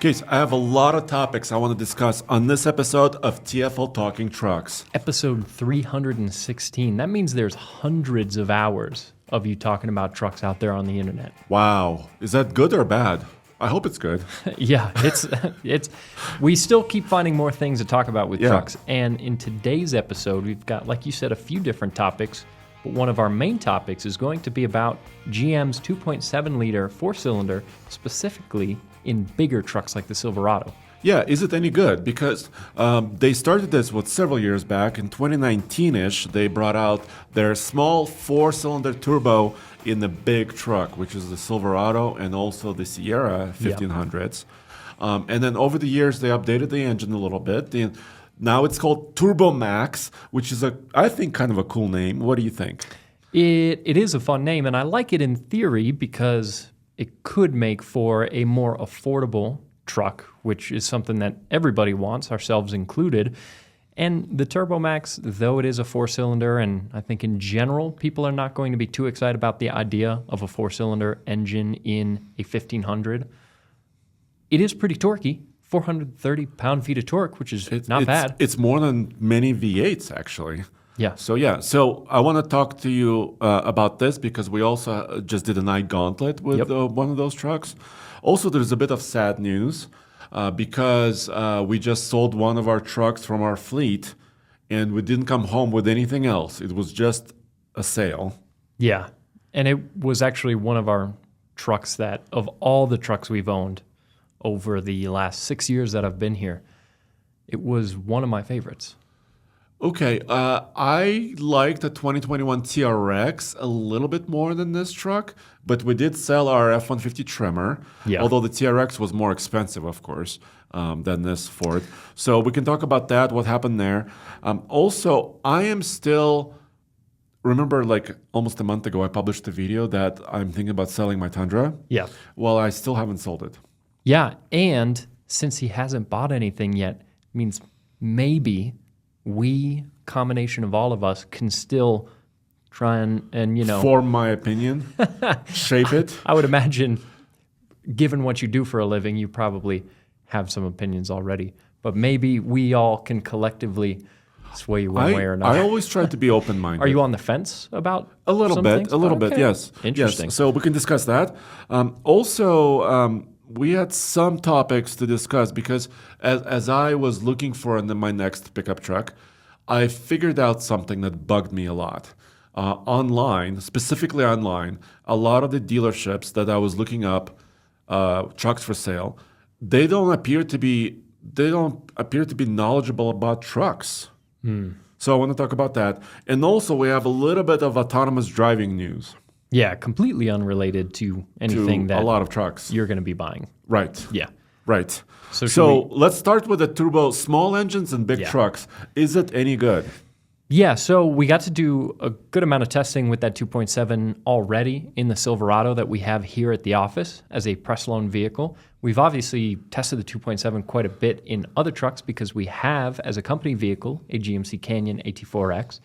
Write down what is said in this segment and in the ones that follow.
Okay, so I have a lot of topics I want to discuss on this episode of TFL Talking Trucks. Episode 316. That means there's hundreds of hours of you talking about trucks out there on the internet. Wow. Is that good or bad? I hope it's good. Yeah, it's we still keep finding more things to talk about with trucks. And in today's episode, we've got, like you said, a few different topics. But one of our main topics is going to be about GM's 2.7 liter four-cylinder, specifically in bigger trucks like the Silverado. Yeah, is it any good? Because they started this several years back. In 2019-ish, they brought out their small four-cylinder turbo in the big truck, which is the Silverado and also the Sierra 1500s. Yep. And then over the years, they updated the engine a little bit. Now it's called Turbo-Max, which is, I think, kind of a cool name. What do you think? It is a fun name, and I like it in theory because it could make for a more affordable truck, which is something that everybody wants, ourselves included. And the Turbo-Max, though it is a four-cylinder, and I think in general people are not going to be too excited about the idea of a four-cylinder engine in a 1500, it is pretty torquey. 430 pound-feet of torque, which is not bad. It's more than many V8s, actually. Yeah. So I want to talk to you about this because we also just did a night gauntlet with one of those trucks. Also, there's a bit of sad news because we just sold one of our trucks from our fleet and we didn't come home with anything else. It was just a sale. Yeah. And it was actually one of our trucks that, of all the trucks we've owned over the last 6 years that I've been here, it was one of my favorites. Okay, I like the 2021 TRX a little bit more than this truck, but we did sell our F-150 Tremor, although the TRX was more expensive, of course, than this Ford. So we can talk about that, what happened there. Also, I am still... Remember, like almost a month ago, I published a video that I'm thinking about selling my Tundra? Yeah. Well, I still haven't sold it. Yeah, and since he hasn't bought anything yet, means maybe we, combination of all of us, can still try and form my opinion, shape it. I would imagine, given what you do for a living, you probably have some opinions already. But maybe we all can collectively sway you one way or another. I always try to be open-minded. Are you on the fence about a little bit? things? A little bit, yes. Interesting. Yes. So we can discuss that. Also, we had some topics to discuss because as I was looking for my next pickup truck, I figured out something that bugged me a lot. Online, specifically online, a lot of the dealerships that I was looking up, trucks for sale, they don't appear to be knowledgeable about trucks. So I want to talk about that. And also we have a little bit of autonomous driving news. Yeah, completely unrelated to anything that a lot of trucks you're going to be buying. Right. Yeah. Right. So let's start with the turbo, small engines and big trucks. Is it any good? Yeah, so we got to do a good amount of testing with that 2.7 already in the Silverado that we have here at the office as a press loan vehicle. We've obviously tested the 2.7 quite a bit in other trucks because we have, as a company vehicle, a GMC Canyon AT4X,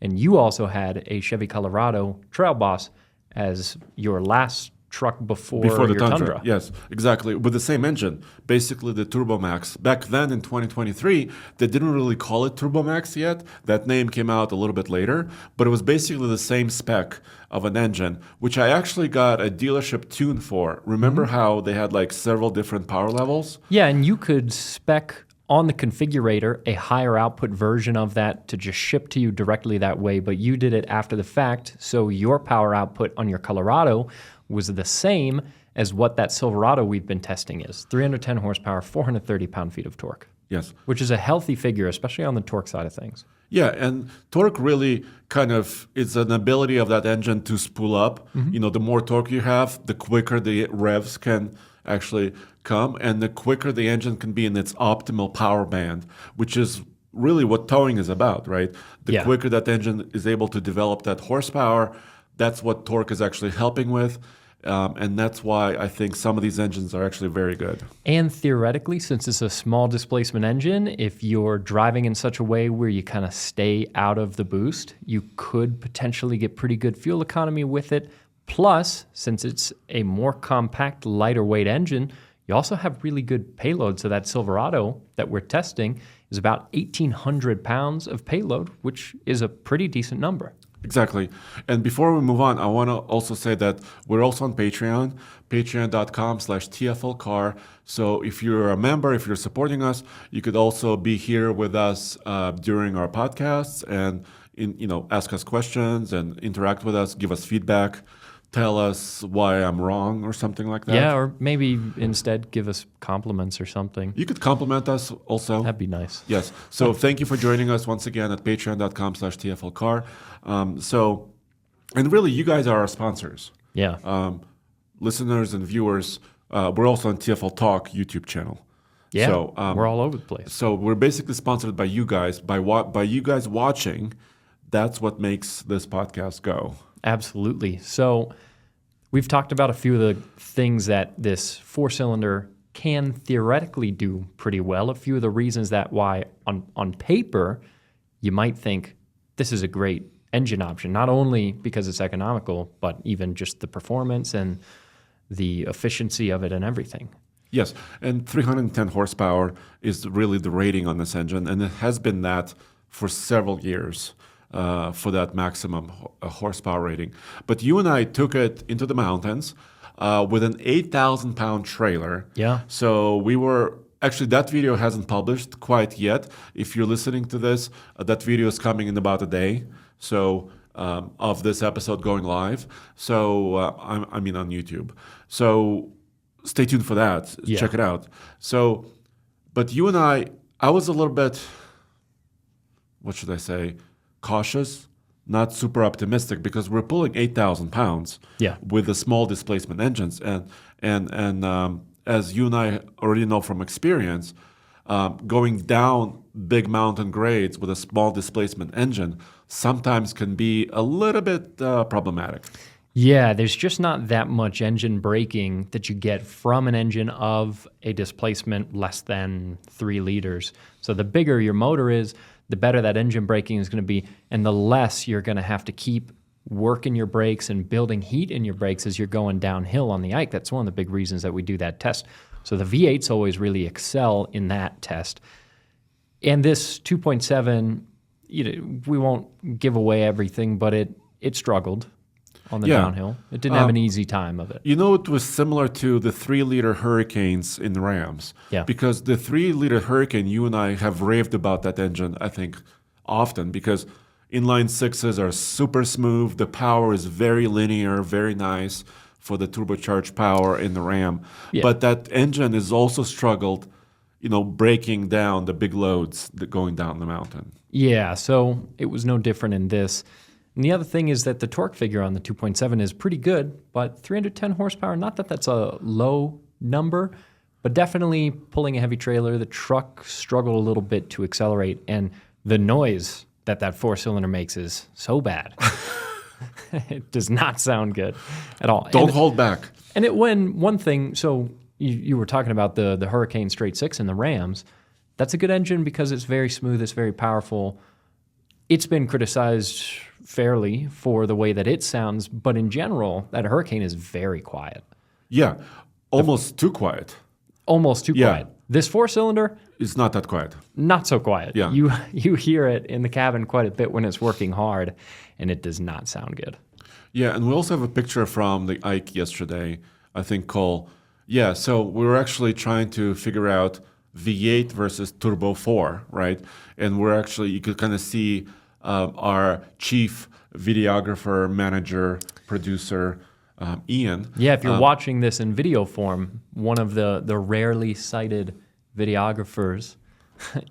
and you also had a Chevy Colorado Trail Boss as your last truck before the your Tundra. Yes, exactly. With the same engine, basically the Turbo-Max. Back then in 2023, they didn't really call it Turbo-Max yet. That name came out a little bit later, but it was basically the same spec of an engine, which I actually got a dealership tune for. Remember how they had like several different power levels? Yeah, and you could spec on the configurator a higher output version of that to just ship to you directly that way, but you did it after the fact, so your power output on your Colorado was the same as what that Silverado we've been testing is. 310 horsepower, 430 pound-feet of torque. Yes. Which is a healthy figure, especially on the torque side of things. Yeah, and torque really kind of is an ability of that engine to spool up. You know, the more torque you have, the quicker the revs can actually come, and the quicker the engine can be in its optimal power band, which is really what towing is about, right? The quicker that engine is able to develop that horsepower, that's what torque is actually helping with. And that's why I think some of these engines are actually very good. And theoretically, since it's a small displacement engine, if you're driving in such a way where you kind of stay out of the boost, you could potentially get pretty good fuel economy with it. Plus, since it's a more compact, lighter weight engine, You also have really good payload. So that Silverado that we're testing is about 1,800 pounds of payload, which is a pretty decent number. Exactly. And before we move on, I want to also say that we're also on Patreon, patreon.com/TFLcar. So if you're a member, if you're supporting us, you could also be here with us during our podcasts and ask us questions and interact with us, give us feedback, tell us why I'm wrong or something like that. Yeah, or maybe instead give us compliments or something. You could compliment us also. That'd be nice. Yes. So thank you for joining us once again at patreon.com/TFLcar. And really, you guys are our sponsors. Yeah. Listeners and viewers, we're also on TFL Talk YouTube channel. Yeah, So, we're all over the place. So we're basically sponsored by you guys. By you guys watching, that's what makes this podcast go. Absolutely. So we've talked about a few of the things that this four-cylinder can theoretically do pretty well. A few of the reasons that why on paper you might think this is a great engine option, not only because it's economical, but even just the performance and the efficiency of it and everything. Yes, and 310 horsepower is really the rating on this engine, and it has been that for several years. For that maximum horsepower rating. But you and I took it into the mountains with an 8,000-pound trailer. Yeah. So we were, actually that video hasn't published quite yet. If you're listening to this, that video is coming in about a day. So of this episode going live. So I mean on YouTube. So stay tuned for that. Yeah. Check it out. So, but you and I was a little bit, what should I say? Cautious, not super optimistic, because we're pulling 8,000 pounds with the small displacement engines, and as you and I already know from experience, going down big mountain grades with a small displacement engine sometimes can be a little bit problematic. Yeah, there's just not that much engine braking that you get from an engine of a displacement less than 3 liters. So the bigger your motor is, the better that engine braking is going to be, and the less you're going to have to keep working your brakes and building heat in your brakes as you're going downhill on the Ike. That's one of the big reasons that we do that test. So the V8s always really excel in that test. And this 2.7, we won't give away everything, but it struggled on the downhill. It didn't have an easy time of it. It was similar to the 3-liter Hurricanes in the Rams. Yeah. Because the 3-liter Hurricane, you and I have raved about that engine, I think, often, because inline sixes are super smooth. The power is very linear, very nice for the turbocharged power in the Ram. Yeah. But that engine has also struggled, breaking down the big loads going down the mountain. Yeah, so it was no different in this. And the other thing is that the torque figure on the 2.7 is pretty good, but 310 horsepower, not that that's a low number, but definitely pulling a heavy trailer, the truck struggled a little bit to accelerate, and the noise that four-cylinder makes is so bad. It does not sound good at all. Don't hold back. And one thing, so you were talking about the Hurricane Straight 6 and the Rams. That's a good engine because it's very smooth, it's very powerful. It's been criticized fairly for the way that it sounds, but in general, that Hurricane is very quiet. Yeah, almost too quiet. Almost too quiet. This four-cylinder, it's not that quiet. Not so quiet. Yeah. You hear it in the cabin quite a bit when it's working hard, and it does not sound good. Yeah, and we also have a picture from the Ike yesterday, I think, Cole. Yeah, so we were actually trying to figure out V8 versus Turbo-4, right? And you could kind of see our chief videographer, manager, producer, Ian. Yeah, if you're watching this in video form, one of the rarely cited videographers,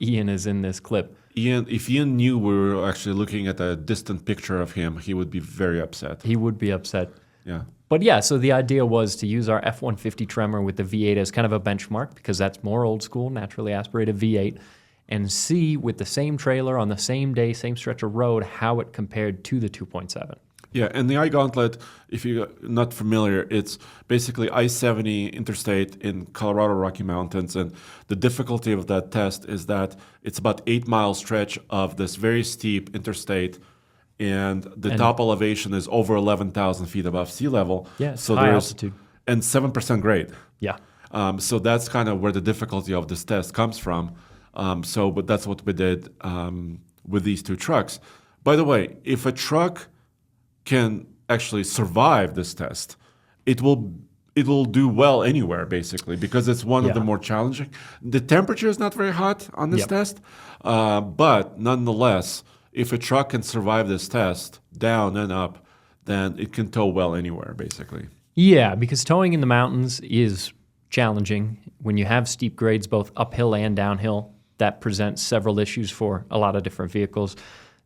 Ian, is in this clip. If Ian knew we were actually looking at a distant picture of him, he would be very upset. He would be upset. Yeah. But yeah, so the idea was to use our F-150 Tremor with the V8 as kind of a benchmark because that's more old school, naturally aspirated V8, and see with the same trailer on the same day, same stretch of road, how it compared to the 2.7. Yeah, and the iGauntlet, if you're not familiar, it's basically I-70 interstate in Colorado Rocky Mountains, and the difficulty of that test is that it's about 8-mile stretch of this very steep interstate, and the top elevation is over 11,000 feet above sea level. Yeah, it's high altitude. And 7% grade. Yeah. So that's kind of where the difficulty of this test comes from. But that's what we did with these two trucks. By the way, if a truck can actually survive this test, it will do well anywhere, basically, because it's one of the more challenging. The temperature is not very hot on this test, but nonetheless, if a truck can survive this test down and up, then it can tow well anywhere, basically. Yeah, because towing in the mountains is challenging. When you have steep grades, both uphill and downhill, that presents several issues for a lot of different vehicles.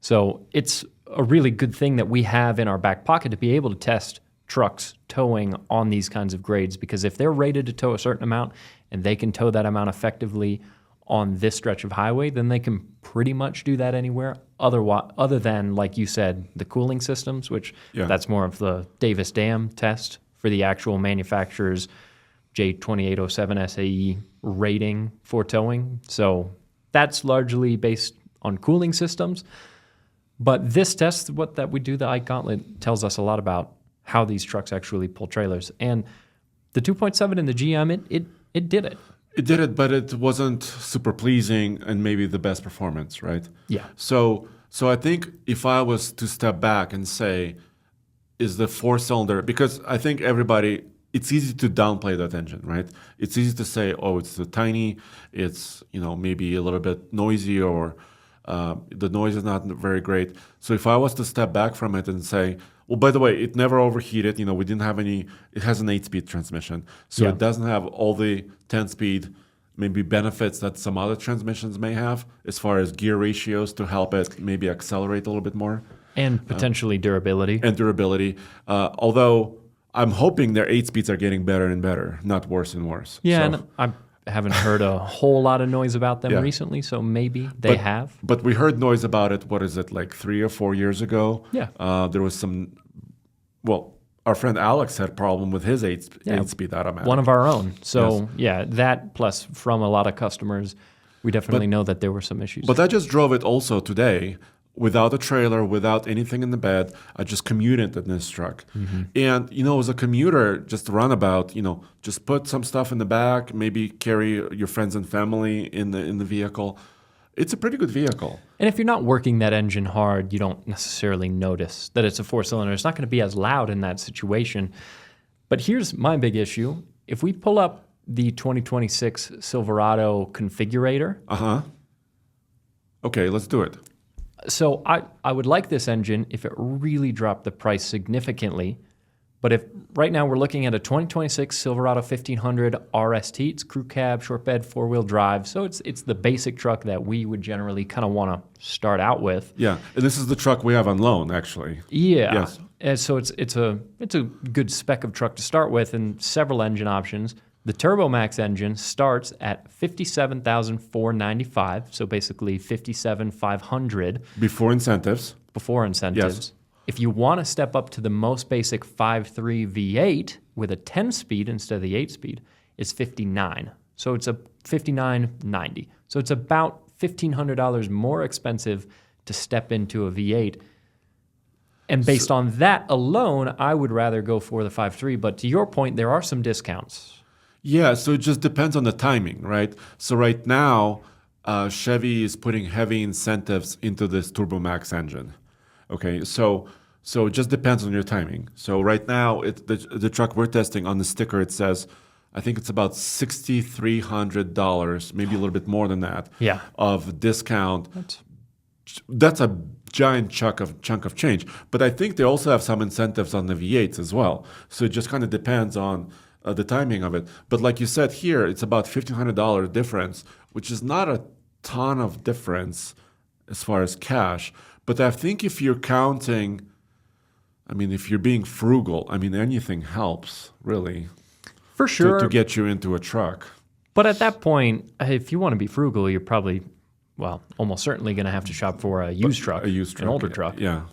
So it's a really good thing that we have in our back pocket to be able to test trucks towing on these kinds of grades, because if they're rated to tow a certain amount and they can tow that amount effectively on this stretch of highway, then they can pretty much do that anywhere other than, like you said, the cooling systems, which that's more of the Davis Dam test for the actual manufacturer's J2807 SAE rating for towing. So that's largely based on cooling systems. But this test, that we do, the Ike Gauntlet, tells us a lot about how these trucks actually pull trailers. And the 2.7 in the GM, it did it. It did it, but it wasn't super pleasing and maybe the best performance, right? Yeah. So I think if I was to step back and say, is the four-cylinder, because I think it's easy to downplay that engine, right? It's easy to say, oh, it's tiny, it's maybe a little bit noisy, or the noise is not very great. So if I was to step back from it and say, well, by the way, it never overheated. We didn't have any. It has an 8-speed transmission, so it doesn't have all the 10-speed maybe benefits that some other transmissions may have, as far as gear ratios to help it maybe accelerate a little bit more, and potentially durability. Although I'm hoping their 8-speeds are getting better and better, not worse and worse. Yeah, and I haven't heard a whole lot of noise about them recently, so maybe they have. But we heard noise about it, what is it, like 3 or 4 years ago? Yeah. There was our friend Alex had a problem with his 8-speed automatic. One of our own. So, that plus from a lot of customers, we definitely know that there were some issues. But I just drove it also today without a trailer, without anything in the bed. I just commuted in this truck. Mm-hmm. And, as a commuter, just runabout, just put some stuff in the back, maybe carry your friends and family in the vehicle. It's a pretty good vehicle. And if you're not working that engine hard, you don't necessarily notice that it's a four-cylinder. It's not going to be as loud in that situation. But here's my big issue. If we pull up the 2026 Silverado configurator. Okay, let's do it. So I would like this engine if it really dropped the price significantly. But if right now we're looking at a 2026 Silverado 1500 RST, it's crew cab, short bed, 4-wheel drive. So it's the basic truck that we would generally kind of want to start out with. Yeah, and this is the truck we have on loan, actually. Yeah. Yes. And so it's a good spec of truck to start with, and several engine options. The Turbo Max engine starts at $57,495, so basically $57,500 before incentives. Yes. If you want to step up to the most basic 5.3 V8 with a 10-speed instead of the 8-speed, it's $59,000. So it's a $59,990. So it's about $1,500 more expensive to step into a V8. And based on that alone, I would rather go for the 5.3. But to your point, there are some discounts. Yeah, so it just depends on the timing, right? So right now, Chevy is putting heavy incentives into this Turbo Max engine. Okay, so it just depends on your timing. So right now, the truck we're testing, on the sticker, it says, I think it's about $6,300, maybe a little bit more than that, of discount. That's a giant chunk of change. But I think they also have some incentives on the V8s as well. So it just kind of depends on the timing of it. But like you said here, it's about $1,500 difference, which is not a ton of difference as far as cash. But I think if you're counting, if you're being frugal, anything helps, really. For sure. To get you into a truck. But at that point, if you want to be frugal, you're probably, almost certainly going to have to shop for a used truck. An older truck. Yeah.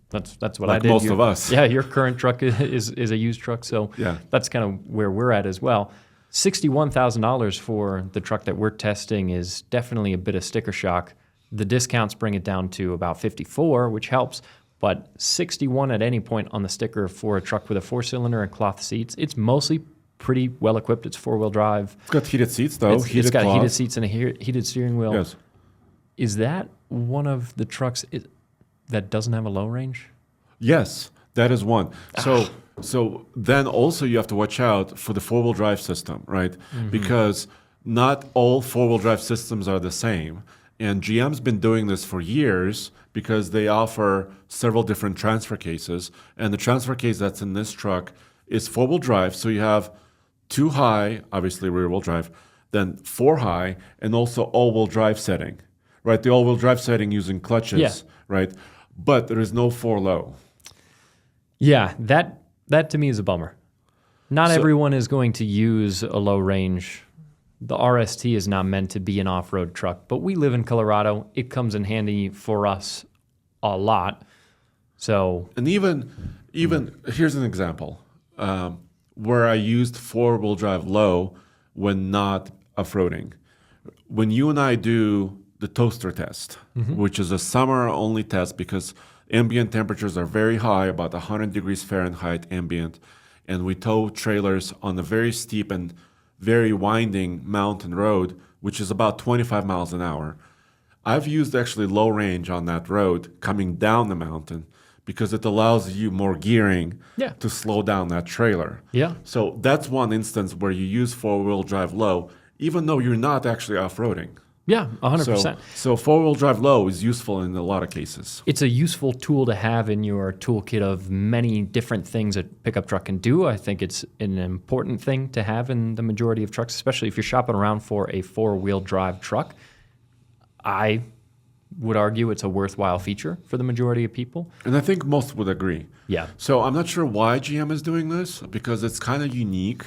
That's what like I did. Most of us. Yeah, your current truck is a used truck, so that's kind of where we're at as well. $61,000 for the truck that we're testing is definitely a bit of sticker shock. The discounts bring it down to about $54,000, which helps, but $61,000 at any point on the sticker for a truck with a 4-cylinder and cloth seats, it's mostly pretty well equipped. It's 4-wheel drive. It's got heated seats, though. It's got heated seats and a heated steering wheel. Yes. Is that one of the trucks that doesn't have a low range? Yes, that is one. So then also you have to watch out for the 4-wheel drive system, right? Because not all 4-wheel drive systems are the same. And GM's been doing this for years because they offer several different transfer cases. And the transfer case that's in this truck is 4-wheel drive. So you have 2 high, obviously rear-wheel drive, then 4 high, and also all-wheel drive setting, right? The all-wheel drive setting using clutches, right? But there is no 4 low. Yeah, that to me is a bummer. Not everyone is going to use a low range. The RST is not meant to be an off-road truck, but we live in Colorado. It comes in handy for us a lot. So, and even here's an example where I used 4-wheel drive low when not off-roading. When you and I do the toaster test, which is a summer-only test because ambient temperatures are very high, about 100 degrees Fahrenheit ambient, and we tow trailers on a very steep and very winding mountain road, which is about 25 miles an hour. I've used actually low range on that road coming down the mountain because it allows you more gearing to slow down that trailer. Yeah. So that's one instance where you use 4-wheel drive low, even though you're not actually off-roading. Yeah, 100%. So 4-wheel drive low is useful in a lot of cases. It's a useful tool to have in your toolkit of many different things a pickup truck can do. I think it's an important thing to have in the majority of trucks, especially if you're shopping around for a 4-wheel drive truck. I would argue it's a worthwhile feature for the majority of people. And I think most would agree. Yeah. So I'm not sure why GM is doing this because it's kind of unique.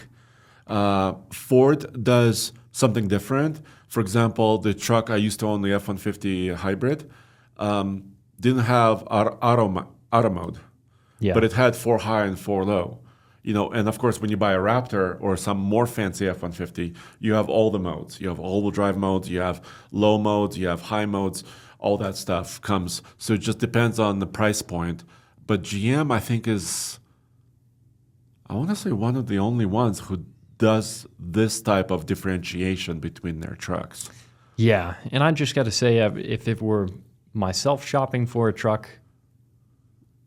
Ford does something different. For example, the truck I used to own, the F-150 hybrid, didn't have auto mode, but it had 4 high and 4 low. And of course, when you buy a Raptor or some more fancy F-150, you have all the modes. You have all-wheel drive modes, you have low modes, you have high modes, all that stuff comes. So it just depends on the price point. But GM, I think, is, I want to say, one of the only ones who does this type of differentiation between their trucks. Yeah, and I just got to say, if it were myself shopping for a truck,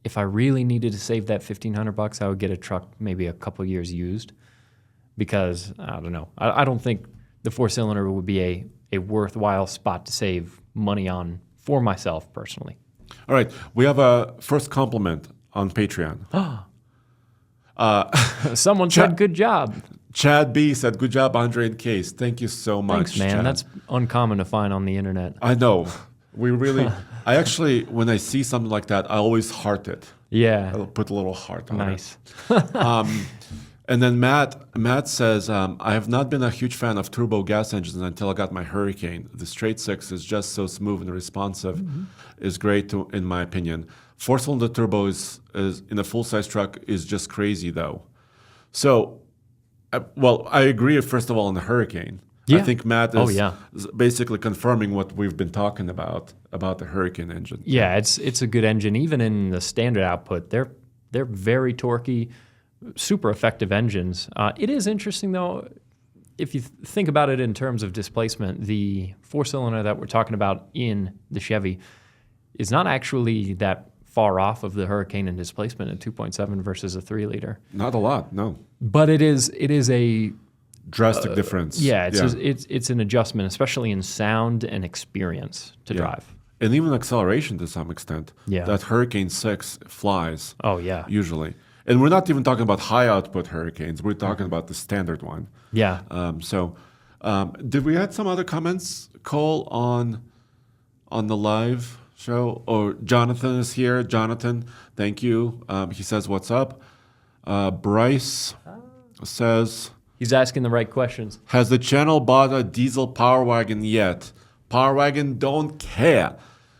if I really needed to save that $1,500, I would get a truck maybe a couple years used, because I don't know. I don't think the 4-cylinder would be a worthwhile spot to save money on for myself personally. All right, we have a first compliment on Patreon. Someone said, "Good job." Chad B said, "Good job, Andre and Case. Thank you so much." Thanks, man. Chad. That's uncommon to find on the internet. I know. We really. I actually, when I see something like that, I always heart it. Yeah. I'll put a little heart on Nice. it. And then Matt says, I have not been a huge fan of turbo gas engines until I got my Hurricane. The straight 6 is just so smooth and responsive. Is great in my opinion. 4-cylinder turbo is in a full-size truck is just crazy though. So, I agree first of all on the Hurricane. Yeah. I think Matt is basically confirming what we've been talking about the Hurricane engine. Yeah, it's a good engine. Even in the standard output, they're very torquey, super effective engines. It is interesting though, if you think about it in terms of displacement, the 4-cylinder that we're talking about in the Chevy is not actually that far off of the Hurricane in displacement at 2.7 versus a 3-liter. Not a lot, no. But it is a drastic difference. Yeah, it's an adjustment, especially in sound and experience to drive. And even acceleration to some extent. Yeah. That Hurricane 6 flies. Oh, yeah. Usually. And we're not even talking about high output Hurricanes. We're talking about the standard one. Yeah. Did we have some other comments, Cole, on the live show? Or Jonathan is here. Jonathan, thank you. He says, "What's up?" Bryce says, he's asking the right questions. "Has the channel bought a diesel Power Wagon yet? Power Wagon don't care."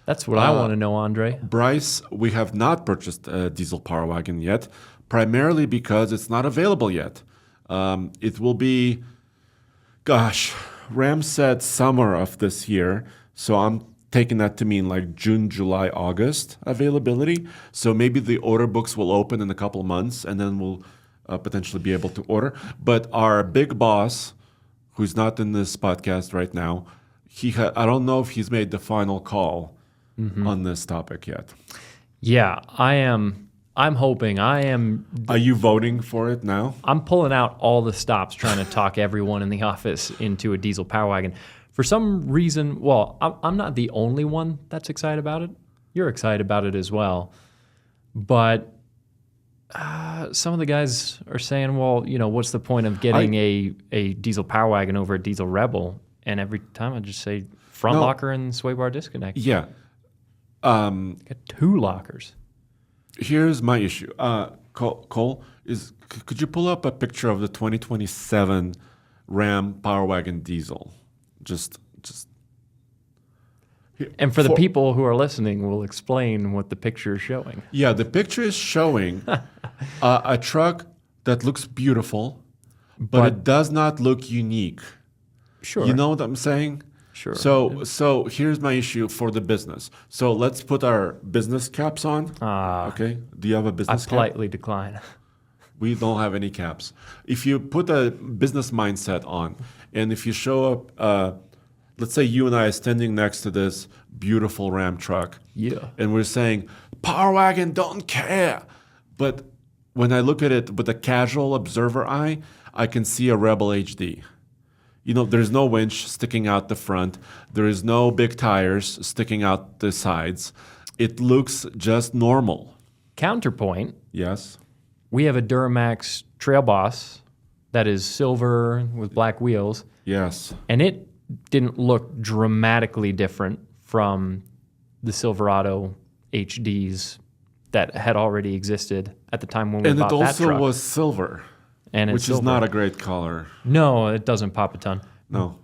That's what I want to know, Andre. Bryce, we have not purchased a diesel Power Wagon yet, primarily because it's not available yet. It will be, Ram said summer of this year, so I'm taking that to mean like June, July, August availability. So maybe the order books will open in a couple months, and then we'll potentially be able to order. But our big boss, who's not in this podcast right now, I don't know if he's made the final call on this topic yet. Yeah, I am. I'm hoping. Are you voting for it now? I'm pulling out all the stops trying to talk everyone in the office into a diesel Power Wagon. For some reason, well, I'm not the only one that's excited about it. You're excited about it as well. But some of the guys are saying, well, what's the point of getting a diesel Power Wagon over a diesel Rebel? And every time I just say front locker and sway bar disconnect. Yeah. Got 2 lockers. Here's my issue. Cole, could you pull up a picture of the 2027 Ram Power Wagon diesel? Just. And for the people who are listening, we'll explain what the picture is showing. Yeah, the picture is showing a truck that looks beautiful, but it does not look unique. Sure. You know what I'm saying? Sure. So here's my issue for the business. So let's put our business caps on. Okay. Do you have a business cap? I politely decline. We don't have any caps. If you put a business mindset on, and if you show up, let's say you and I are standing next to this beautiful Ram truck. Yeah. And we're saying, Power Wagon, don't care. But when I look at it with a casual observer eye, I can see a Rebel HD. There's no winch sticking out the front. There is no big tires sticking out the sides. It looks just normal. Counterpoint. Yes. We have a Duramax Trail Boss that is silver with black wheels. Yes. And it didn't look dramatically different from the Silverado HDs that had already existed at the time when we bought that truck. And it also was silver. Which is not a great color. No, it doesn't pop a ton. No.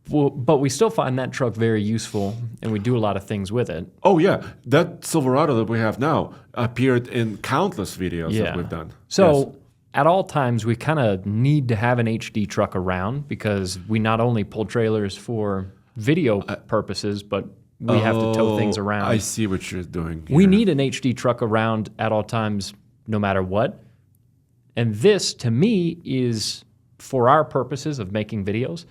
Well, but we still find that truck very useful, and we do a lot of things with it. Oh, yeah. That Silverado that we have now appeared in countless videos that we've done. So at all times, we kind of need to have an HD truck around because we not only pull trailers for video purposes, but we have to tow things around. I see what you're doing here. We need an HD truck around at all times, no matter what. And this, to me, is, for our purposes of making videos,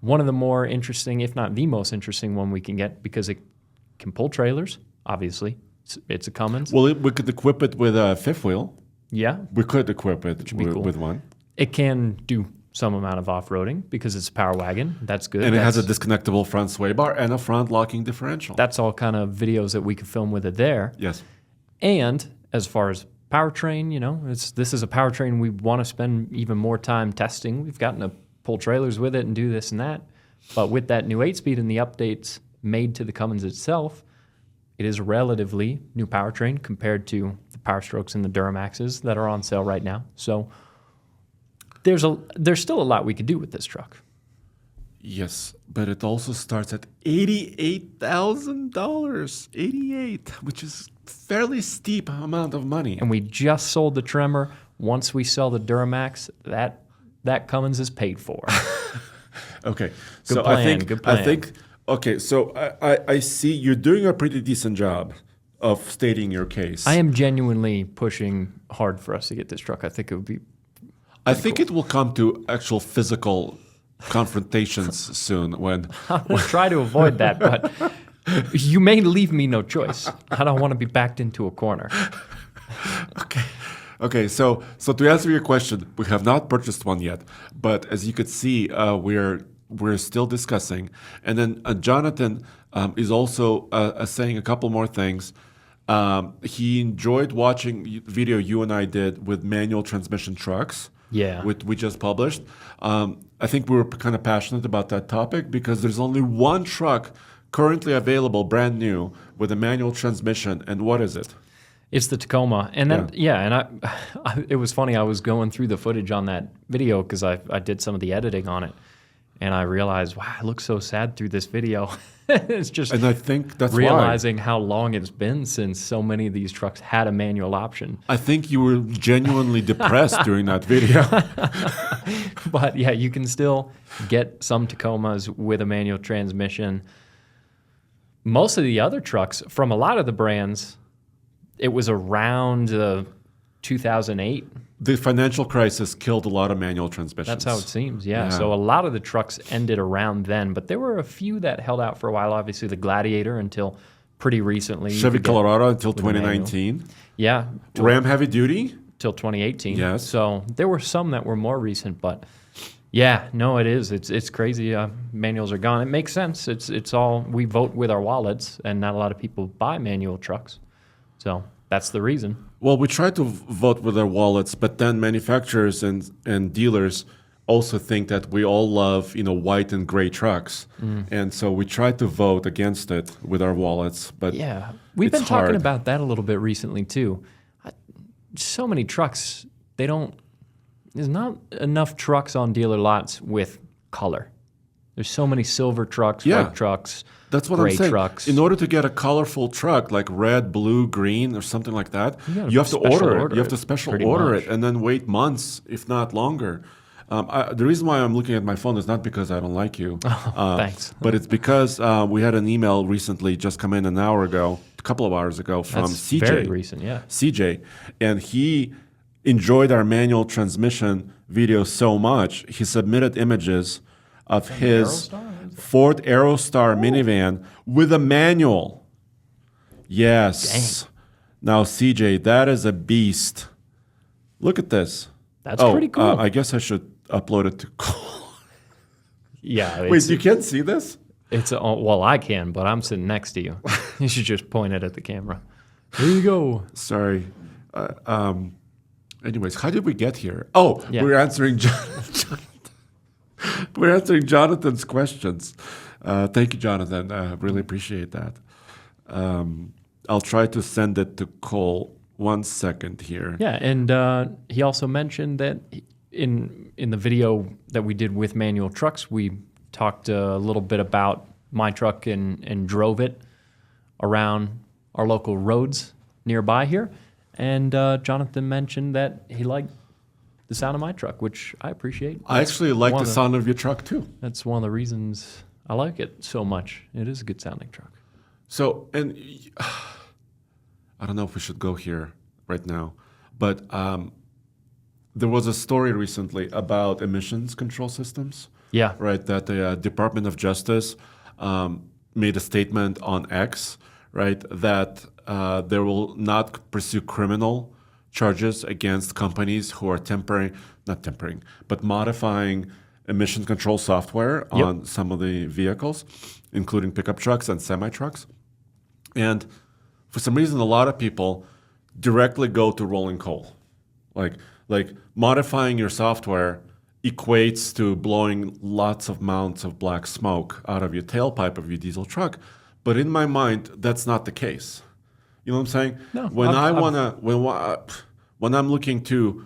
one of the more interesting, if not the most interesting one we can get because it can pull trailers, obviously. It's a Cummins. Well, we could equip it with a fifth wheel. Yeah. We could equip it with one. It can do some amount of off-roading because it's a Power Wagon. That's good. And it has a disconnectable front sway bar and a front locking differential. That's all kind of videos that we could film with it there. Yes. And as far as powertrain, this is a powertrain we want to spend even more time testing. We've gotten to pull trailers with it and do this and that. But with that new 8-speed and the updates made to the Cummins itself, it is a relatively new powertrain compared to the Power Strokes and the Duramaxes that are on sale right now. So there's still a lot we could do with this truck. Yes, but it also starts at $88,000. $88,000, which is fairly steep amount of money. And we just sold the Tremor. Once we sell the Duramax, that Cummins is paid for. Okay, Good plan. I think. Okay, so I see you're doing a pretty decent job of stating your case. I am genuinely pushing hard for us to get this truck. I think it would be. I think it will come to actual physical confrontations soon. When I will try to avoid that, but you may leave me no choice. I don't want to be backed into a corner. Okay. So to answer your question, we have not purchased one yet, but as you could see, we're still discussing. And then Jonathan is also saying a couple more things. He enjoyed watching the video you and I did with manual transmission trucks. Yeah. We just published. I think we were kind of passionate about that topic because there's only one truck currently available, brand new, with a manual transmission. And what is it? It's the Tacoma. And then, and it was funny. I was going through the footage on that video because I did some of the editing on it. And I realized, wow, I look so sad through this video. It's just and I think that's realizing how long it's been since so many of these trucks had a manual option. I think you were genuinely depressed during that video. But yeah, you can still get some Tacomas with a manual transmission. Most of the other trucks, from a lot of the brands, it was around 2008 the financial crisis killed a lot of manual transmissions. That's how it seems, yeah. So a lot of the trucks ended around then, but there were a few that held out for a while. Obviously, the Gladiator until pretty recently. Chevy Colorado until 2019. Yeah. Ram Heavy Duty. Till 2018. Yes. So there were some that were more recent, but yeah, no, it is. It's crazy. Manuals are gone. It makes sense. It's all, we vote with our wallets, and not a lot of people buy manual trucks. So that's the reason. Well, we try to vote with our wallets, but then manufacturers and dealers also think that we all love, white and gray trucks. And so we try to vote against it with our wallets. But yeah, we've been talking about that a little bit recently too. So many trucks, there's not enough trucks on dealer lots with color. There's so many silver trucks, white trucks, that's what gray I'm saying. Trucks. In order to get a colorful truck like red, blue, green, or something like that, you have to order it. You have to special order it and then wait months, if not longer. The reason why I'm looking at my phone is not because I don't like you. Thanks. But it's because we had an email recently just come in an hour ago, a couple of hours ago from CJ. Very recent, yeah. CJ. And he enjoyed our manual transmission video so much, he submitted images of his Ford Aerostar minivan with a manual. Yes. Dang. Now, CJ, that is a beast. Look at this. That's pretty cool. I guess I should upload it to Cole. Yeah. Wait, you can't see this? Well, I can, but I'm sitting next to you. You should just point it at the camera. Here you go. Sorry. Anyways, how did we get here? Oh, Yeah. we're answering we're answering Jonathan's questions. Thank you, Jonathan. I really appreciate that. I'll try to send it to Cole. 1 second here. Yeah, and he also mentioned that in the video that we did with manual trucks, we talked a little bit about my truck and drove it around our local roads nearby here. And Jonathan mentioned that he liked the sound of my truck, which I appreciate. I actually like the sound of your truck too. That's one of the reasons I like it so much. It is a good sounding truck. So, and I don't know if we should go here right now, but there was a story recently about emissions control systems. Yeah. Right, that the Department of Justice made a statement on X, right, that they will not pursue criminal charges against companies who are modifying emission control software on some of the vehicles, including pickup trucks and semi-trucks. And for some reason, a lot of people directly go to rolling coal. Like modifying your software equates to blowing lots of mounts of black smoke out of your tailpipe of your diesel truck. But in my mind, that's not the case. You know what I'm saying? No. When I'm looking to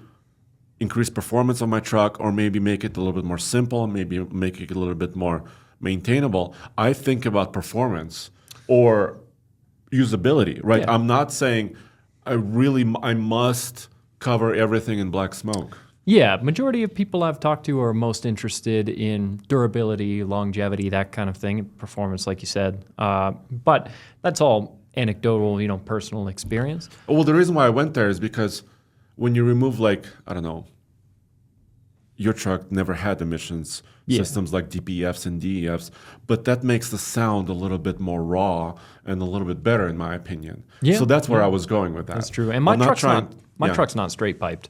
increase performance on my truck or maybe make it a little bit more simple, maybe make it a little bit more maintainable, I think about performance or usability, right? Yeah. I'm not saying I must cover everything in black smoke. Yeah, majority of people I've talked to are most interested in durability, longevity, that kind of thing, performance, like you said. But that's all anecdotal, personal experience. Well, the reason why I went there is because when you remove, your truck never had emissions systems like DPFs and DEFs, but that makes the sound a little bit more raw and a little bit better, in my opinion. Yeah, so that's where I was going with that. That's true. And my truck's not straight piped.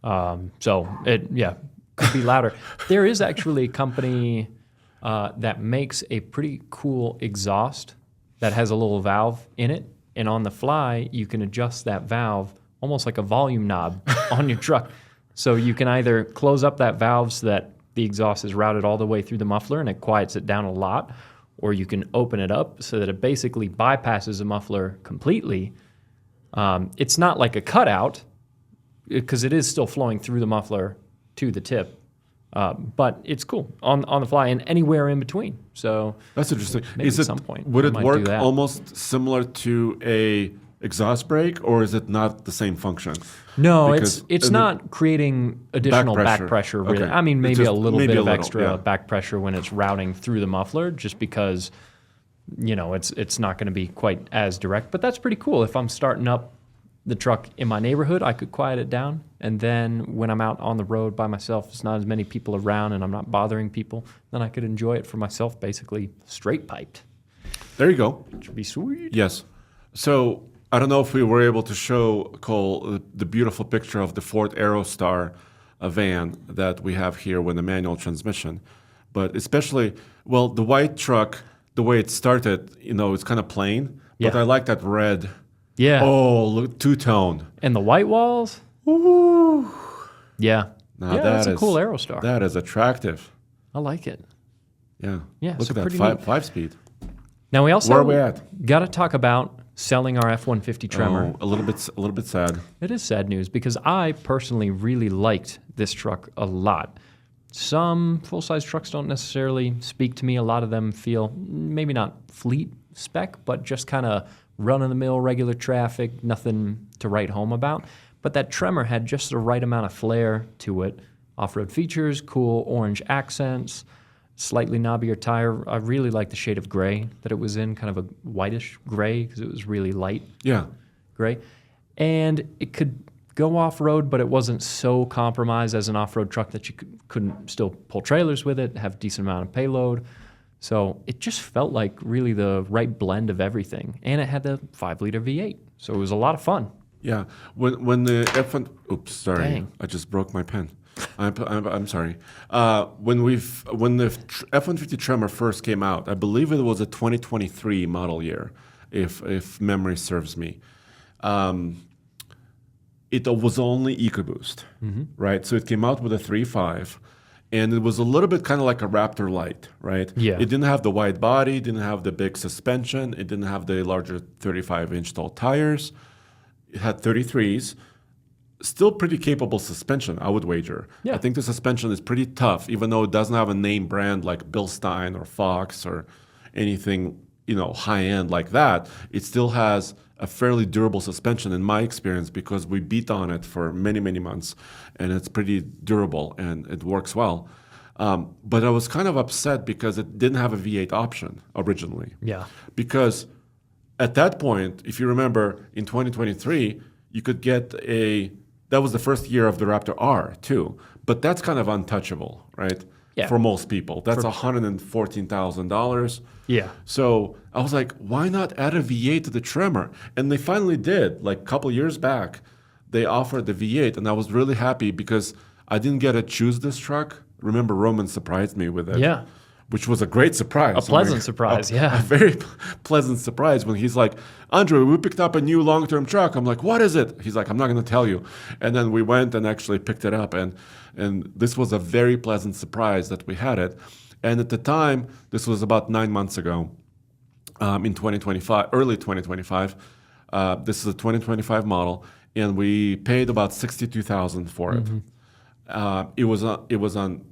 So it could be louder. There is actually a company that makes a pretty cool exhaust that has a little valve in it, and on the fly you can adjust that valve almost like a volume knob on your truck. So you can either close up that valve so that the exhaust is routed all the way through the muffler and it quiets it down a lot, or you can open it up so that it basically bypasses the muffler completely. It's not like a cutout, because it is still flowing through the muffler to the tip. But it's cool on the fly and anywhere in between. So that's interesting. Maybe at some point would it I might work do that. almost similar to a exhaust brake, or is it not the same function? No, Because it's not creating additional back pressure. Really. Okay. I mean, maybe a little bit of extra yeah. back pressure when it's routing through the muffler, just because it's not going to be quite as direct. But that's pretty cool. If I'm starting up the truck in my neighborhood, I could quiet it down. And then when I'm out on the road by myself, there's not as many people around and I'm not bothering people, then I could enjoy it for myself, basically straight piped. There you go. Which would be sweet. Yes. So I don't know if we were able to show Cole the beautiful picture of the Ford Aerostar van that we have here with the manual transmission. But especially, well, the white truck, the way it started, it's kind of plain. But Yeah. I like that red. Yeah. Oh, look, two-tone. And the white walls? Ooh. Yeah. Now yeah, that's a cool Aerostar. That is attractive. I like it. Yeah. Yeah, Look so at that, pretty neat. five-speed. Now we also Where are we at? got to talk about selling our F-150 Tremor. Oh, a little bit sad. It is sad news because I personally really liked this truck a lot. Some full-size trucks don't necessarily speak to me. A lot of them feel maybe not fleet spec, but just kind of run-of-the-mill regular traffic, nothing to write home about. But that Tremor had just the right amount of flair to it. Off-road features, cool orange accents, slightly knobbier tire. I really like the shade of gray that it was in, kind of a whitish gray because it was really light Yeah. gray. And it could go off-road, but it wasn't so compromised as an off-road truck that you couldn't still pull trailers with it, have a decent amount of payload. So it just felt like really the right blend of everything. And it had the 5-liter V8. So it was a lot of fun. Yeah. When the F1... Oops, sorry. Dang. I just broke my pen. I'm sorry. When the F-150 Tremor first came out, I believe it was a 2023 model year, if memory serves me. It was only EcoBoost, right? So it came out with a 3.5, and it was a little bit kind of like a Raptor Lite, right? Yeah. It didn't have the wide body, didn't have the big suspension, it didn't have the larger 35-inch tall tires. It had 33s. Still pretty capable suspension, I would wager. Yeah. I think the suspension is pretty tough, even though it doesn't have a name brand like Bilstein or Fox or anything, high end like that. It still has a fairly durable suspension in my experience because we beat on it for many, many months, and it's pretty durable and it works well. But I was kind of upset because it didn't have a V8 option originally. Yeah. Because at that point, if you remember, in 2023, you could get that was the first year of the Raptor R too, but that's kind of untouchable, right? Yeah. For most people. That's $114,000. Yeah. So I was like, why not add a V8 to the Tremor? And they finally did. Like a couple years back, they offered the V8, and I was really happy because I didn't get to choose this truck. Remember, Roman surprised me with it. Yeah. Which was a great surprise. A pleasant surprise, yeah. A very pleasant surprise when he's like, Andre, we picked up a new long-term truck. I'm like, what is it? He's like, I'm not going to tell you. And then we went and actually picked it up. And this was a very pleasant surprise that we had it. And at the time, this was about 9 months ago, in 2025, early 2025. This is a 2025 model. And we paid about $62,000 for it. It was on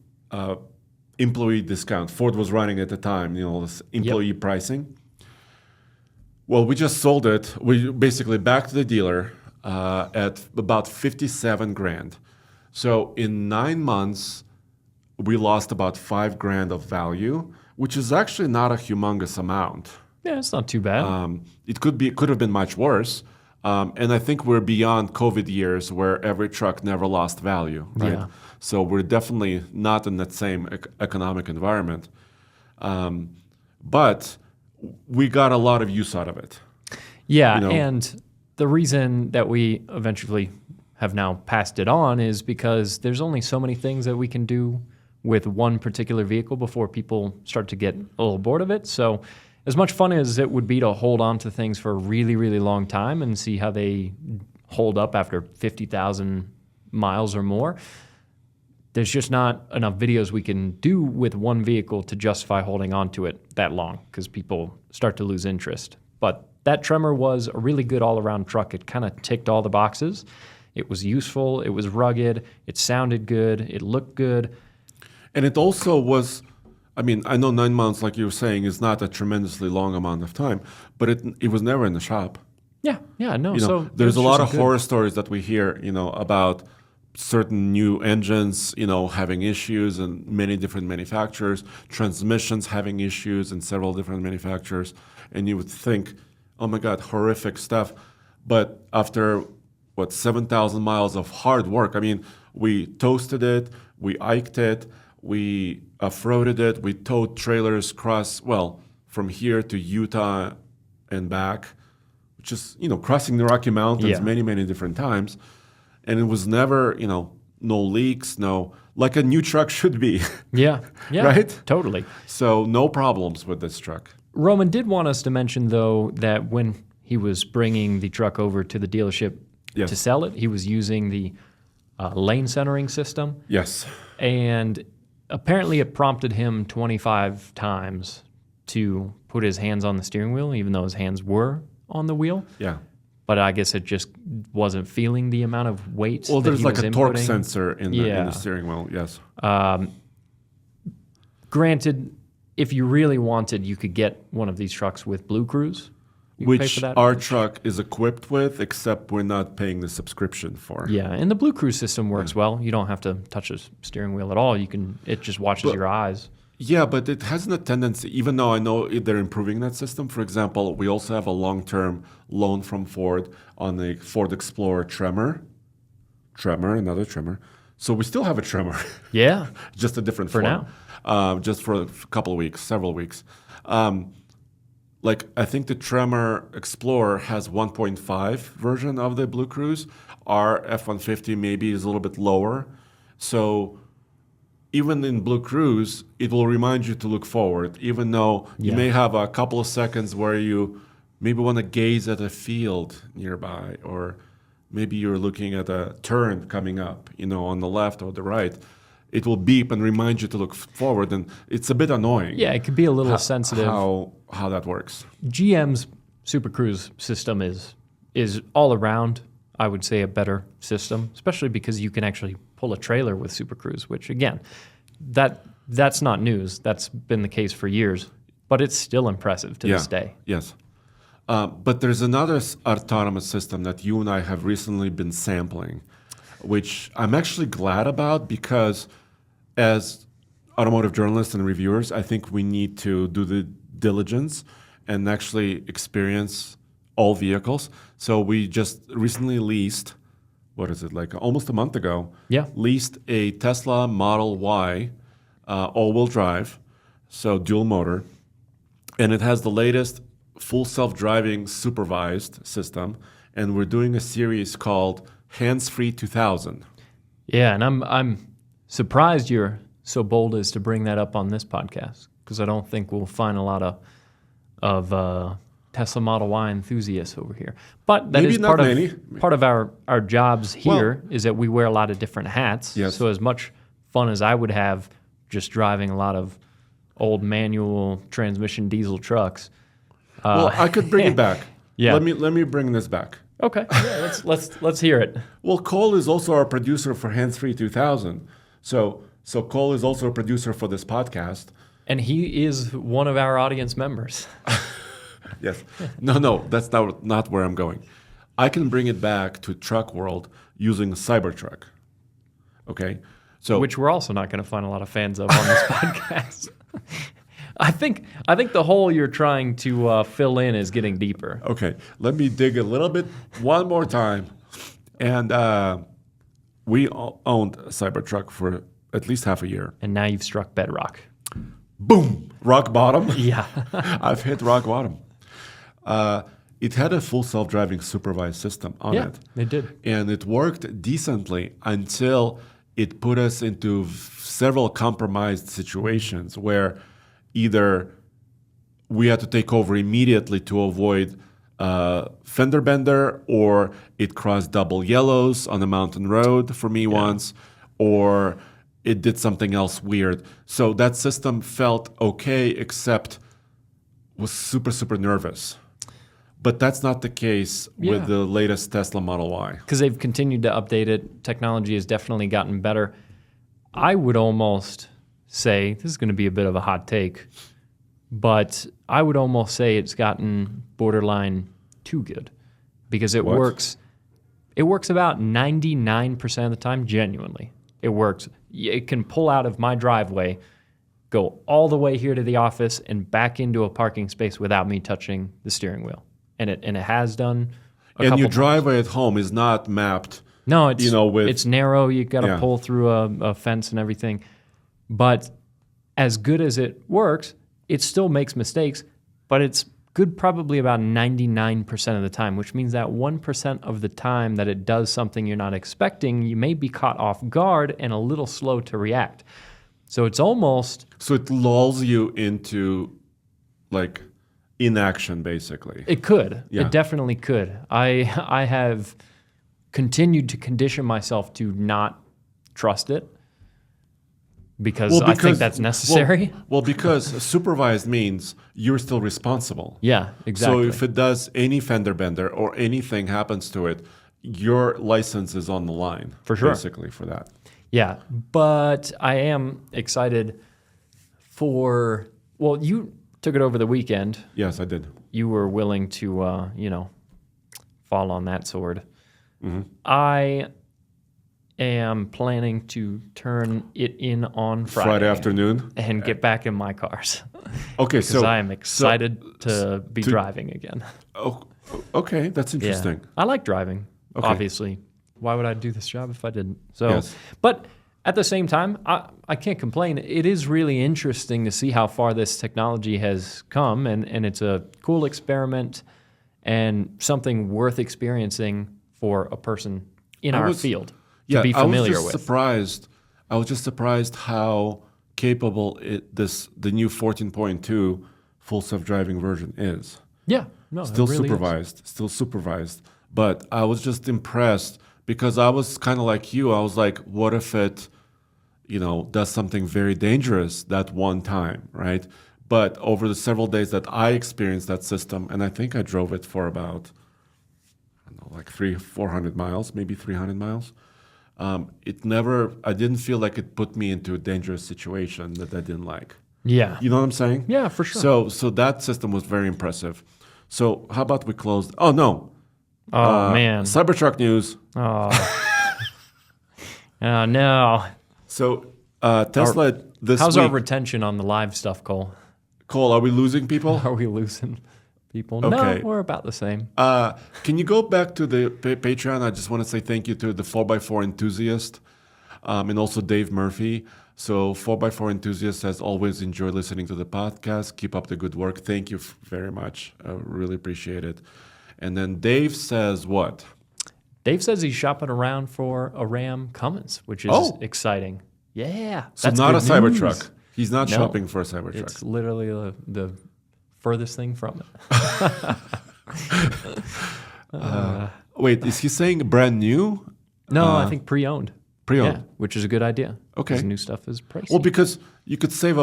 employee discount. Ford was running at the time, this employee pricing. Well, we just sold it. We basically back to the dealer at about $57,000. So in 9 months, we lost about $5,000 of value, which is actually not a humongous amount. Yeah, it's not too bad. It could have been much worse. And I think we're beyond COVID years where every truck never lost value, right? Yeah. So we're definitely not in that same economic environment. But we got a lot of use out of it. Yeah, and the reason that we eventually have now passed it on is because there's only so many things that we can do with one particular vehicle before people start to get a little bored of it. So as much fun as it would be to hold on to things for a really, really long time and see how they hold up after 50,000 miles or more, there's just not enough videos we can do with one vehicle to justify holding on to it that long because people start to lose interest. But that Tremor was a really good all-around truck. It kind of ticked all the boxes. It was useful. It was rugged. It sounded good. It looked good. And it also was, I know 9 months, like you were saying, is not a tremendously long amount of time, but it was never in the shop. Yeah, no. So there's a lot of horror stories that we hear, about certain new engines, having issues in many different manufacturers, transmissions having issues in several different manufacturers, and you would think, oh my God, horrific stuff. But after 7,000 miles of hard work. I mean, we toasted it, we iked it, we off-roaded it, we towed trailers from here to Utah and back, which is, crossing the Rocky Mountains many, many different times. And it was never, no leaks, like a new truck should be. Yeah, right? Totally. So no problems with this truck. Roman did want us to mention, though, that when he was bringing the truck over to the dealership to sell it, he was using the lane centering system. Yes. And apparently it prompted him 25 times to put his hands on the steering wheel, even though his hands were on the wheel. Yeah. But I guess it just wasn't feeling the amount of weight. Well, there's like a torque inputting. sensor in the steering wheel, yes. Granted, if you really wanted, you could get one of these trucks with Blue Cruise. Which our truck is equipped with, except we're not paying the subscription for. Yeah, and the Blue Cruise system works well. You don't have to touch the steering wheel at all. It just watches your eyes. Yeah, but it has a tendency, even though I know they're improving that system. For example, we also have a long-term loan from Ford on the Ford Explorer Tremor, another Tremor. So we still have a Tremor. Yeah. Just a different for form. now. Just for a couple of weeks, several weeks. I think the Tremor Explorer has 1.5 version of the Blue Cruise. Our F-150 maybe is a little bit lower. So even in Blue Cruise, it will remind you to look forward, even though you may have a couple of seconds where you maybe want to gaze at a field nearby, or maybe you're looking at a turn coming up, on the left or the right. It will beep and remind you to look forward, and it's a bit annoying. Yeah, it could be a little sensitive. How that works. GM's Super Cruise system is all around, I would say, a better system, especially because you can actually pull a trailer with Super Cruise, which, again, that's not news. That's been the case for years, but it's still impressive to this day. Yes. But there's another autonomous system that you and I have recently been sampling, which I'm actually glad about, because as automotive journalists and reviewers, I think we need to do the diligence and actually experience all vehicles. So we just recently leased, almost a month ago, leased a Tesla Model Y all-wheel drive, so dual motor, and it has the latest full self-driving supervised system, and we're doing a series called Hands-Free 2000. Yeah, and I'm surprised you're so bold as to bring that up on this podcast, because I don't think we'll find a lot of Tesla Model Y enthusiasts over here. But that is part of our jobs here, is that we wear a lot of different hats. Yes. So as much fun as I would have just driving a lot of old manual transmission diesel trucks. I could bring it back. Yeah. Let me bring this back. Okay. Yeah, let's hear it. Well, Cole is also our producer for Hands-Free 2000. So Cole is also a producer for this podcast. And he is one of our audience members. Yes. No, that's not where I'm going. I can bring it back to truck world using Cybertruck. Okay? So which we're also not going to find a lot of fans of on this podcast. I think the hole you're trying to fill in is getting deeper. Okay, let me dig a little bit one more time. And we owned a Cybertruck for at least half a year. And now you've struck bedrock. Boom! Rock bottom. Yeah. I've hit rock bottom. It had a full self-driving supervised system on it. Yeah, it did. And it worked decently until it put us into several compromised situations where either we had to take over immediately to avoid fender bender, or it crossed double yellows on a mountain road for me once, or it did something else weird. So that system felt okay, except was super, super nervous. But that's not the case with the latest Tesla Model Y. Because they've continued to update it. Technology has definitely gotten better. I would almost say, this is going to be a bit of a hot take, but I would almost say it's gotten borderline too good, because it works. It works about 99% of the time, genuinely. It works. It can pull out of my driveway, go all the way here to the office, and back into a parking space without me touching the steering wheel. And it has done And couple your times. driveway at home is not mapped. No, it's with it's narrow. You got to Yeah. pull through a fence and everything. But as good as it works, it still makes mistakes. But it's good probably about 99% of the time, which means that 1% of the time that it does something you're not expecting, you may be caught off guard and a little slow to react. So it's almost So it lulls you into like inaction, basically. it could. Yeah. It definitely could. I have continued to condition myself to not trust it because I think that's necessary. Well, because supervised means you're still responsible. Yeah, exactly. So if it does any fender bender or anything happens to it, your license is on the line. For sure. Basically for that. Yeah, but I am excited for. Well, you took it over the weekend. Yes, I did. You were willing to, fall on that sword. I am planning to turn it in on Friday afternoon. and get back in my cars Okay, because so I am excited to be driving again. Oh, okay, that's interesting. I like driving, Okay. obviously. Why would I do this job if I didn't? So, Yes. But at the same time, I can't complain. It is really interesting to see how far this technology has come, and it's a cool experiment and something worth experiencing for a person in our field to be familiar with. I was just surprised how capable the new 14.2 full self-driving version is. Yeah, no, Still it really supervised. But I was just impressed because I was kind of like you. I was like, what if it, does something very dangerous that one time, right? But over the several days that I experienced that system, and I think I drove it for about, I don't know, like 400 miles, maybe 300 miles. I didn't feel like it put me into a dangerous situation that I didn't like. Yeah. You know what I'm saying? Yeah, for sure. So that system was very impressive. So how about we close? Oh, no. Oh, man. Cybertruck news. Oh. Oh, no. So Tesla this How's week. our retention on the live stuff, Cole? Cole, are we losing people? Are we losing people? Okay. No, we're about the same. Can you go back to the Patreon? I just want to say thank you to the 4x4 enthusiast and also Dave Murphy. So 4x4 enthusiast has always enjoyed listening to the podcast. Keep up the good work. Thank you very much. I really appreciate it. And then Dave says what? Dave says he's shopping around for a Ram Cummins, which is exciting. Yeah. So that's not a good news. Cybertruck. He's not No, shopping for a Cybertruck. It's literally the furthest thing from it. Wait, is he saying brand new? No, I think pre-owned. Pre-owned. Yeah, which is a good idea. Okay. Because new stuff is pricey. Well, because you could save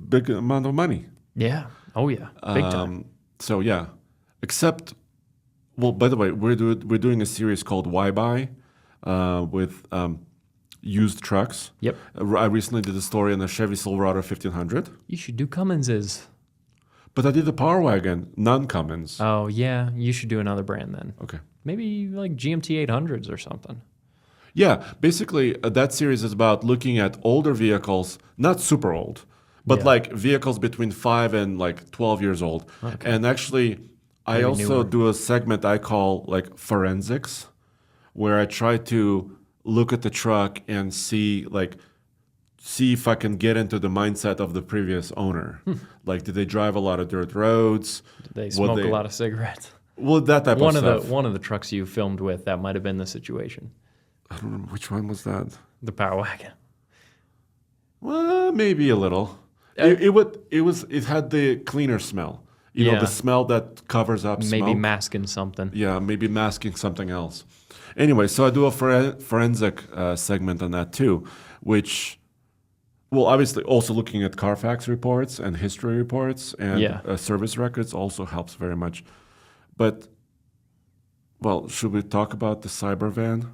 big amount of money. Yeah. Oh, yeah. Big time. So yeah, except, well, by the way, we're doing a series called Why Buy with used trucks. Yep. I recently did a story on a Chevy Silverado 1500, You should do Cumminses. but I did a Power Wagon, non-Cummins. Oh, yeah. You should do another brand then. Okay. Maybe like GMT 800s or something. Yeah, basically that series is about looking at older vehicles, not super old, but Yeah. like vehicles between 5 and like 12 years old. Okay. And actually, I Maybe also newer. do a segment I call like forensics, where I try to look at the truck and see if I can get into the mindset of the previous owner. Like, did they drive a lot of dirt roads? Did they smoke they- a lot of cigarettes? Well, that type One of of stuff. one of the trucks you filmed with, that might have been the situation. I don't remember which one was that. The Power Wagon. Well, maybe a little. It had the cleaner smell. You know, Yeah. the smell that covers up Maybe smoke. masking something. Yeah, maybe masking something else. Anyway, so I do a forensic segment on that too, which, well, obviously also looking at Carfax reports and history reports and Yeah. service records also helps very much. But, well, should we talk about the Cybervan?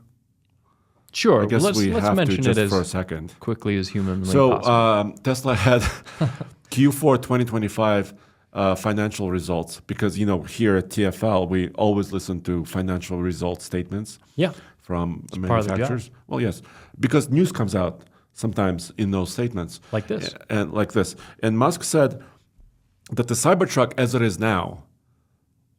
Sure. I guess let's we have to mention just it for a as second. quickly as humanly So possible. Tesla had Q4 2025 financial results because, you know, here at TFL, we always listen to financial results statements Yeah. from part of the manufacturers. Well, yes, because news comes out sometimes in those statements. Like this. And like this. And Musk said that the Cybertruck as it is now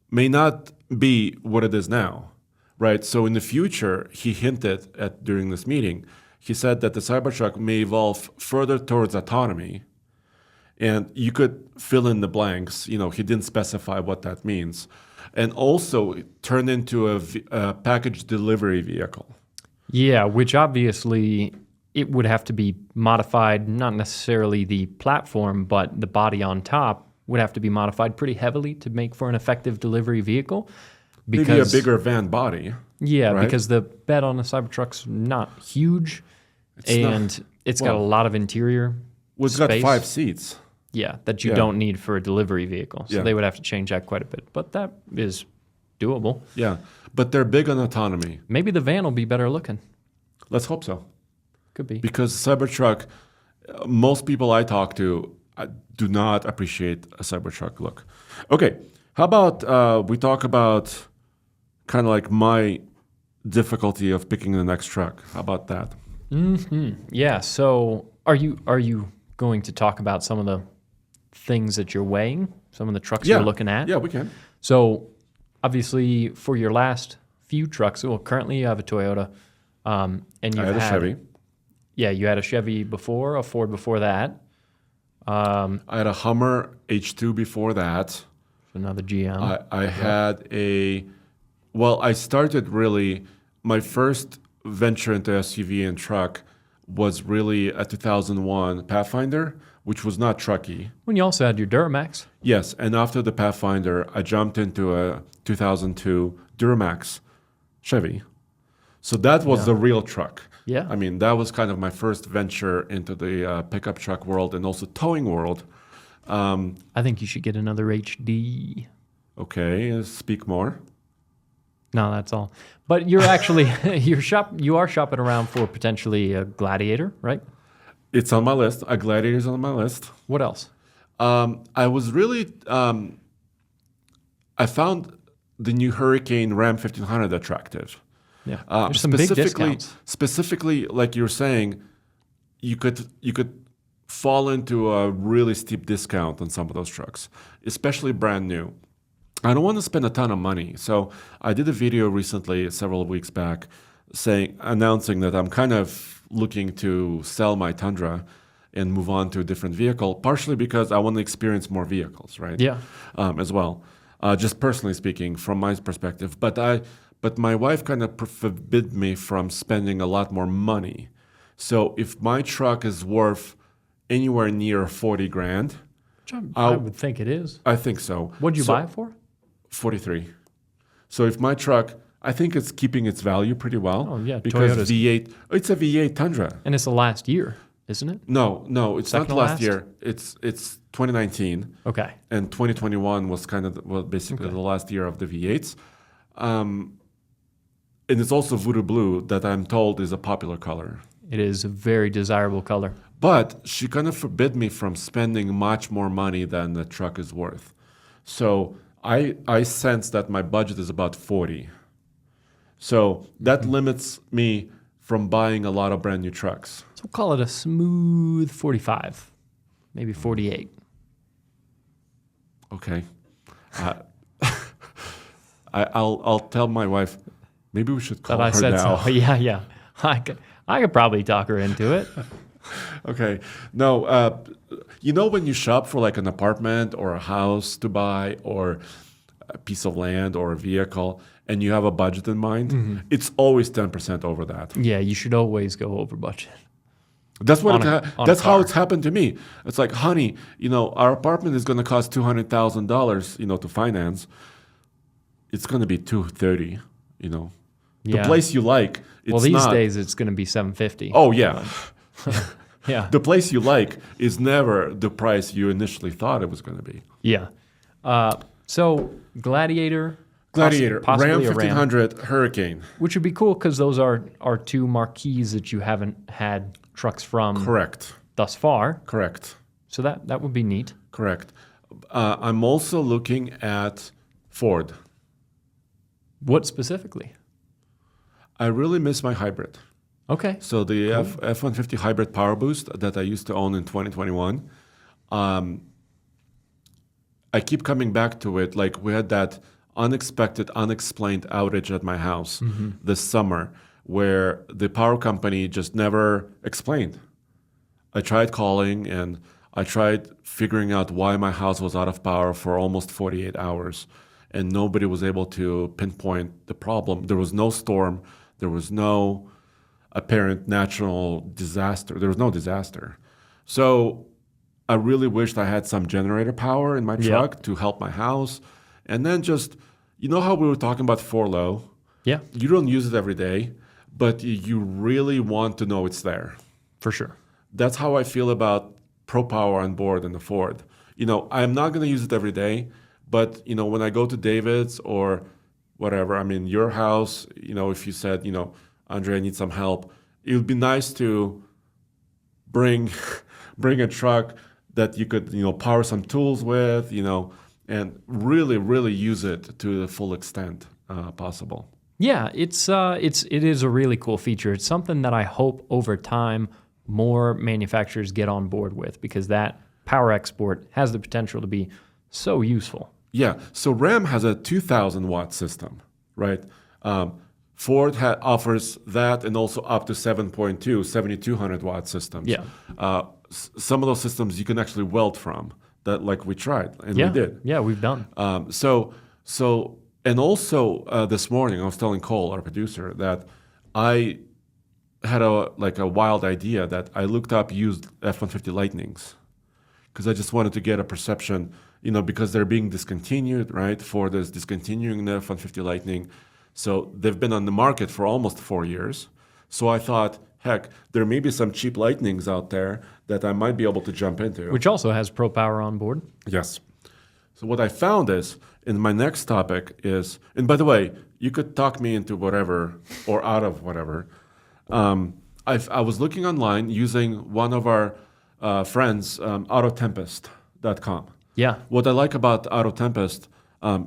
may not be what it is now, right? So in the future, he hinted at during this meeting, he said that the Cybertruck may evolve further towards autonomy. And you could fill in the blanks. You know, he didn't specify what that means. And also turn into a package delivery vehicle. Yeah, which obviously it would have to be modified, not necessarily the platform, but the body on top would have to be modified pretty heavily to make for an effective delivery vehicle. Maybe a bigger van body. Yeah, right? because the bed on the Cybertruck's not huge, it's got a lot of interior It's got 5 seats. Yeah, that you don't need for a delivery vehicle. So Yeah. they would have to change that quite a bit. But that is doable. Yeah, but they're big on autonomy. Maybe the van will be better looking. Let's hope so. Could be. Because Cybertruck, most people I talk to do not appreciate a Cybertruck look. Okay, how about we talk about kind of like my difficulty of picking the next truck? How about that? Yeah, so are you going to talk about some of the things that you're weighing, some of the trucks you're looking at? Yeah, we can. So obviously for your last few trucks, well, currently you have a Toyota, and I had a Chevy. Yeah, you had a Chevy before, a Ford before that. I had a Hummer H2 before that. Another GM. I had I started really, my first venture into SUV and truck was really a 2001 Pathfinder, which was not trucky. When you also had your Duramax. Yes, and after the Pathfinder, I jumped into a 2002 Duramax Chevy. So that was the real truck. Yeah. I mean, that was kind of my first venture into the pickup truck world and also towing world. I think you should get another HD. Okay, speak more. No, that's all. But you're actually you are shopping around for potentially a Gladiator, right? It's on my list. A Gladiator's on my list. What else? I was really I found the new Hurricane Ram 1500 attractive. Yeah, there's some big discounts. Specifically, like you're saying, you could fall into a really steep discount on some of those trucks, especially brand new. I don't want to spend a ton of money, so I did a video recently, several weeks back, announcing that I'm kind of looking to sell my Tundra and move on to a different vehicle, partially because I want to experience more vehicles, right? Yeah. As well, just personally speaking, from my perspective. But my wife kind of forbid me from spending a lot more money. So if my truck is worth anywhere near 40 grand, I would think it is. I think so. What'd you buy it for? 43. So if my truck, I think it's keeping its value pretty well. Oh yeah, because Toyota's. V8, it's a V8 Tundra. And it's the last year, isn't it? No, it's Second not to last last? year. It's 2019. Okay. And 2021 was kind of basically the last year of the V8s. And it's also Voodoo Blue that I'm told is a popular color. It is a very desirable color. But she kind of forbid me from spending much more money than the truck is worth. So I sense that my budget is about 40. So that limits me from buying a lot of brand new trucks. So we'll call it a smooth 45, maybe 48. Okay. I'll tell my wife, maybe we should call That I her said now. so. Yeah. I could probably talk her into it. Okay. No, when you shop for like an apartment or a house to buy or a piece of land or a vehicle and you have a budget in mind, it's always 10% over that. Yeah, you should always go over budget. That's what On that's a how car. it's happened to me. It's like, honey, our apartment is going to cost $200,000, to finance. It's going to be $230,000, The Yeah. place you like, it's Well, these not. days it's going to be $750. Oh, yeah. Yeah. The place you like is never the price you initially thought it was going to be. Yeah. So Gladiator, Gladiator, possibly Ram a 1500, Hurricane. which would be cool because those are two marquees that you haven't had trucks from Correct. thus far. Correct. So that would be neat. Correct. I'm also looking at Ford. What specifically? I really miss my hybrid. Okay. So the F-150 Hybrid Power Boost that I used to own in 2021, I keep coming back to it. Like we had that unexpected, unexplained outage at my house this summer where the power company just never explained. I tried calling and I tried figuring out why my house was out of power for almost 48 hours, and nobody was able to pinpoint the problem. There was no storm. There was no apparent natural disaster. There was no disaster. So I really wished I had some generator power in my truck to help my house. And then just, you know how we were talking about 4-low? Yeah, You don't use it every day, but you really want to know it's there. for sure. That's how I feel about Pro Power on board in the Ford. I'm not going to use it every day, but when I go to David's or whatever, your house, if you said, Andre, I need some help, it would be nice to bring a truck that you could, power some tools with, and really, really use it to the full extent possible. Yeah, it is a really cool feature. It's something that I hope over time more manufacturers get on board with, because that power export has the potential to be so useful. Yeah, so Ram has a 2,000 watt system, right? Ford offers that and also up to 7.2 watt systems. Yeah. Some of those systems you can actually weld from, that like we tried and we did. Yeah, we've done. And also this morning I was telling Cole, our producer, that I had a wild idea that I looked up used F-150 Lightnings because I just wanted to get a perception, because they're being discontinued, right? Ford is discontinuing the F-150 Lightning. So they've been on the market for almost 4 years. So I thought, heck, there may be some cheap Lightnings out there that I might be able to jump into. Which also has Pro Power on board. Yes. So what I found is, in my next topic is, and by the way, you could talk me into whatever or out of whatever. I was looking online using one of our friends, Autotempest.com. Yeah. What I like about Autotempest,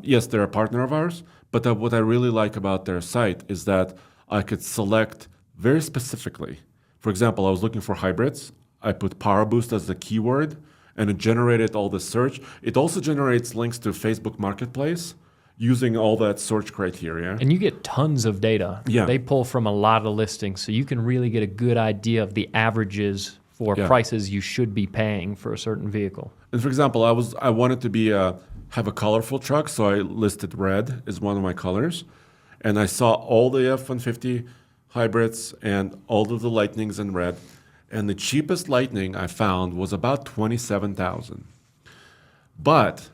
yes, they're a partner of ours, but what I really like about their site is that I could select very specifically. For example, I was looking for hybrids. I put Power Boost as the keyword, and it generated all the search. It also generates links to Facebook Marketplace using all that search criteria. And you get tons of data. Yeah. They pull from a lot of listings, so you can really get a good idea of the averages for prices you should be paying for a certain vehicle. And for example, I wanted to have a colorful truck, so I listed red as one of my colors. And I saw all the F-150 hybrids and all of the Lightnings in red. And the cheapest Lightning I found was about $27,000. But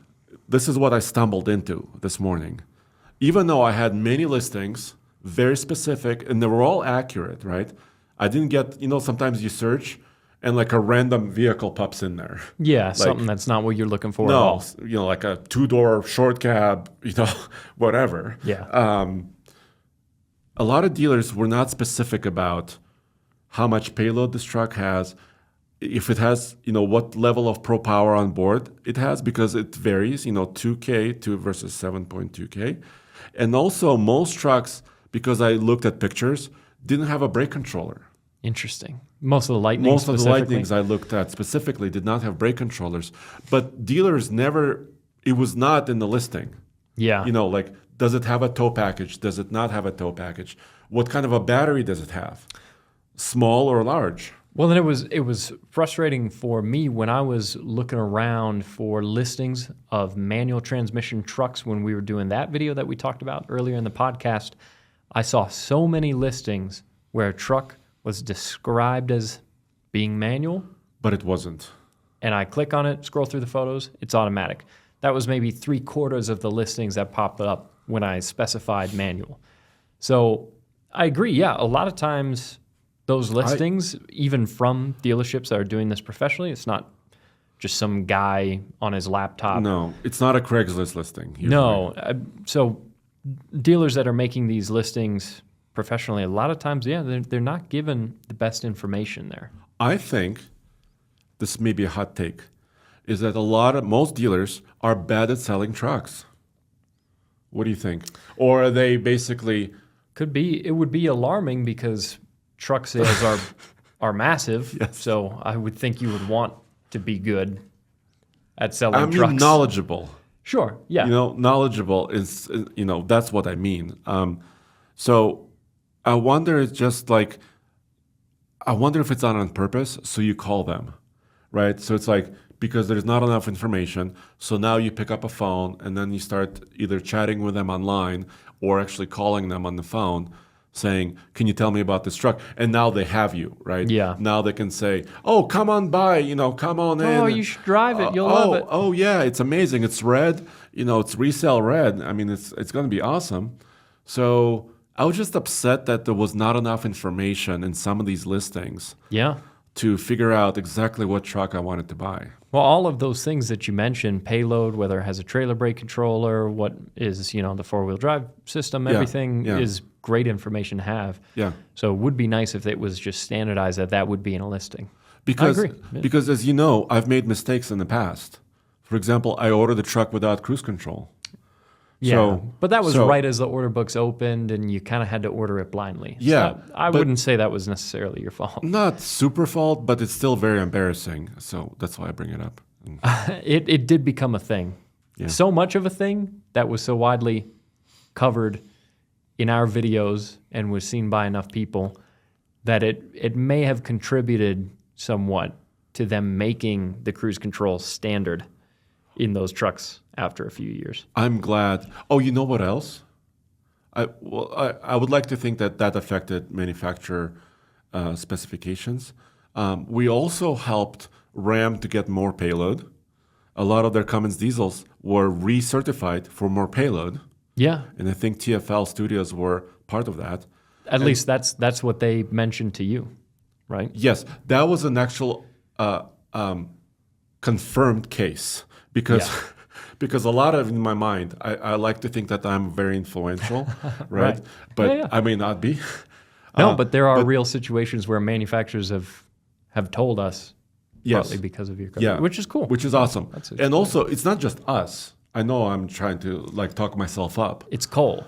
this is what I stumbled into this morning. Even though I had many listings, very specific, and they were all accurate, right? I didn't get, sometimes you search and like a random vehicle pops in there. Yeah, something that's not what you're looking for at No, all. like a 2-door short cab, whatever. Yeah. A lot of dealers were not specific about how much payload this truck has, if it has, what level of Pro Power on board it has, because it varies, 2K versus 7.2K. And also most trucks, because I looked at pictures, didn't have a brake controller. Interesting. Most of the Lightnings Most of the Lightnings I looked at specifically did not have brake controllers. But dealers it was not in the listing. Yeah. Does it have a tow package? Does it not have a tow package? What kind of a battery does it have? Small or large? Well, then it was frustrating for me when I was looking around for listings of manual transmission trucks when we were doing that video that we talked about earlier in the podcast. I saw so many listings where a truck was described as being manual. But it wasn't. And I click on it, scroll through the photos, it's automatic. That was maybe 3/4 of the listings that popped up when I specified manual. So I agree, yeah, a lot of times those listings, even from dealerships that are doing this professionally, it's not just some guy on his laptop. No, it's not a Craigslist listing. Usually. No. So dealers that are making these listings professionally, a lot of times, they're not given the best information there. I think, this may be a hot take, is that most dealers are bad at selling trucks. What do you think? Or are they basically... It would be alarming because truck sales are massive. Yes. So I would think you would want to be good at selling trucks. knowledgeable. Sure. Yeah. Knowledgeable is, that's what I mean. So I wonder, it's just like, I wonder if it's done on purpose. So you call them, right? So it's like, because there's not enough information. So now you pick up a phone and then you start either chatting with them online or actually calling them on the phone saying, can you tell me about this truck? And now they have you, right? Yeah. Now they can say, oh, come on by, come on in. Oh, you should drive it. You'll love it. Oh, yeah, it's amazing. It's red. It's resale red. I mean, it's going to be awesome. So I was just upset that there was not enough information in some of these listings. Yeah. To figure out exactly what truck I wanted to buy. Well, all of those things that you mentioned, payload, whether it has a trailer brake controller, what is, the four-wheel drive system, everything is great information to have. Yeah. So it would be nice if it was just standardized that would be in a listing. Because, I agree. Yeah. Because as you know, I've made mistakes in the past. For example, I ordered a truck without cruise control. Yeah, but that was right as the order books opened, and you kind of had to order it blindly. Yeah. So I wouldn't say that was necessarily your fault. Not super fault, but it's still very embarrassing. So that's why I bring it up. It did become a thing. Yeah. So much of a thing that was so widely covered in our videos and was seen by enough people that it may have contributed somewhat to them making the cruise control standard in those trucks after a few years. I'm glad. Oh, you know what else? I would like to think that affected manufacturer specifications. We also helped Ram to get more payload. A lot of their Cummins diesels were recertified for more payload. Yeah. And I think TFL studios were part of that. At least that's what they mentioned to you, right? Yes, that was an actual confirmed case because because a lot of in my mind, I like to think that I'm very influential, right? But I may not be. No, but there are real situations where manufacturers have told us partly because of your company, which is cool. Which is awesome. And also, it's not just us. I know I'm trying to talk myself up. It's Cole.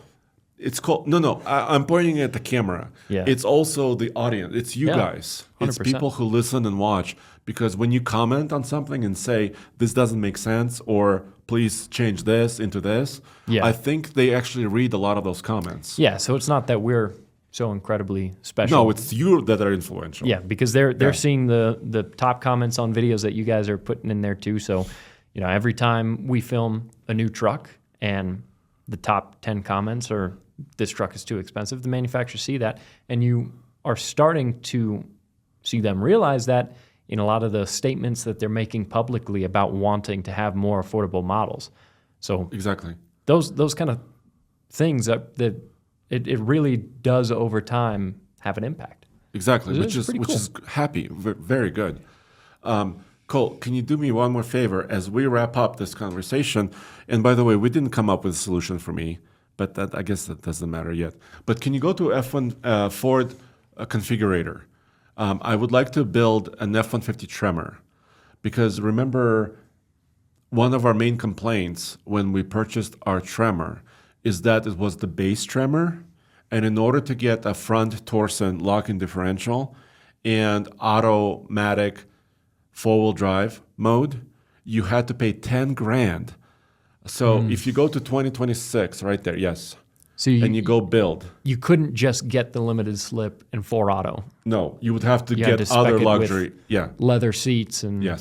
It's called no. I'm pointing at the camera. Yeah. It's also the audience. It's you guys. 100%. It's people who listen and watch. Because when you comment on something and say this doesn't make sense or please change this into this, I think they actually read a lot of those comments. Yeah. So it's not that we're so incredibly special. No, it's you that are influential. Yeah, because they're seeing the top comments on videos that you guys are putting in there too. So, every time we film a new truck and the top 10 comments are this truck is too expensive, the manufacturers see that, and you are starting to see them realize that in a lot of the statements that they're making publicly about wanting to have more affordable models. So exactly those kind of things that it really does over time have an impact. Exactly, which is happy, very good. Cole, can you do me one more favor as we wrap up this conversation? And by the way, we didn't come up with a solution for me, but I guess that doesn't matter yet. But can you go to F1 Ford configurator? I would like to build an F-150 Tremor because remember, one of our main complaints when we purchased our Tremor is that it was the base Tremor, and in order to get a front Torsen lock-in differential and automatic four-wheel drive mode, you had to pay $10,000. So if you go to 2026, right there, yes. So and you go build. You couldn't just get the limited slip and 4 auto. No, you would have to get other luxury. Leather seats and yeah.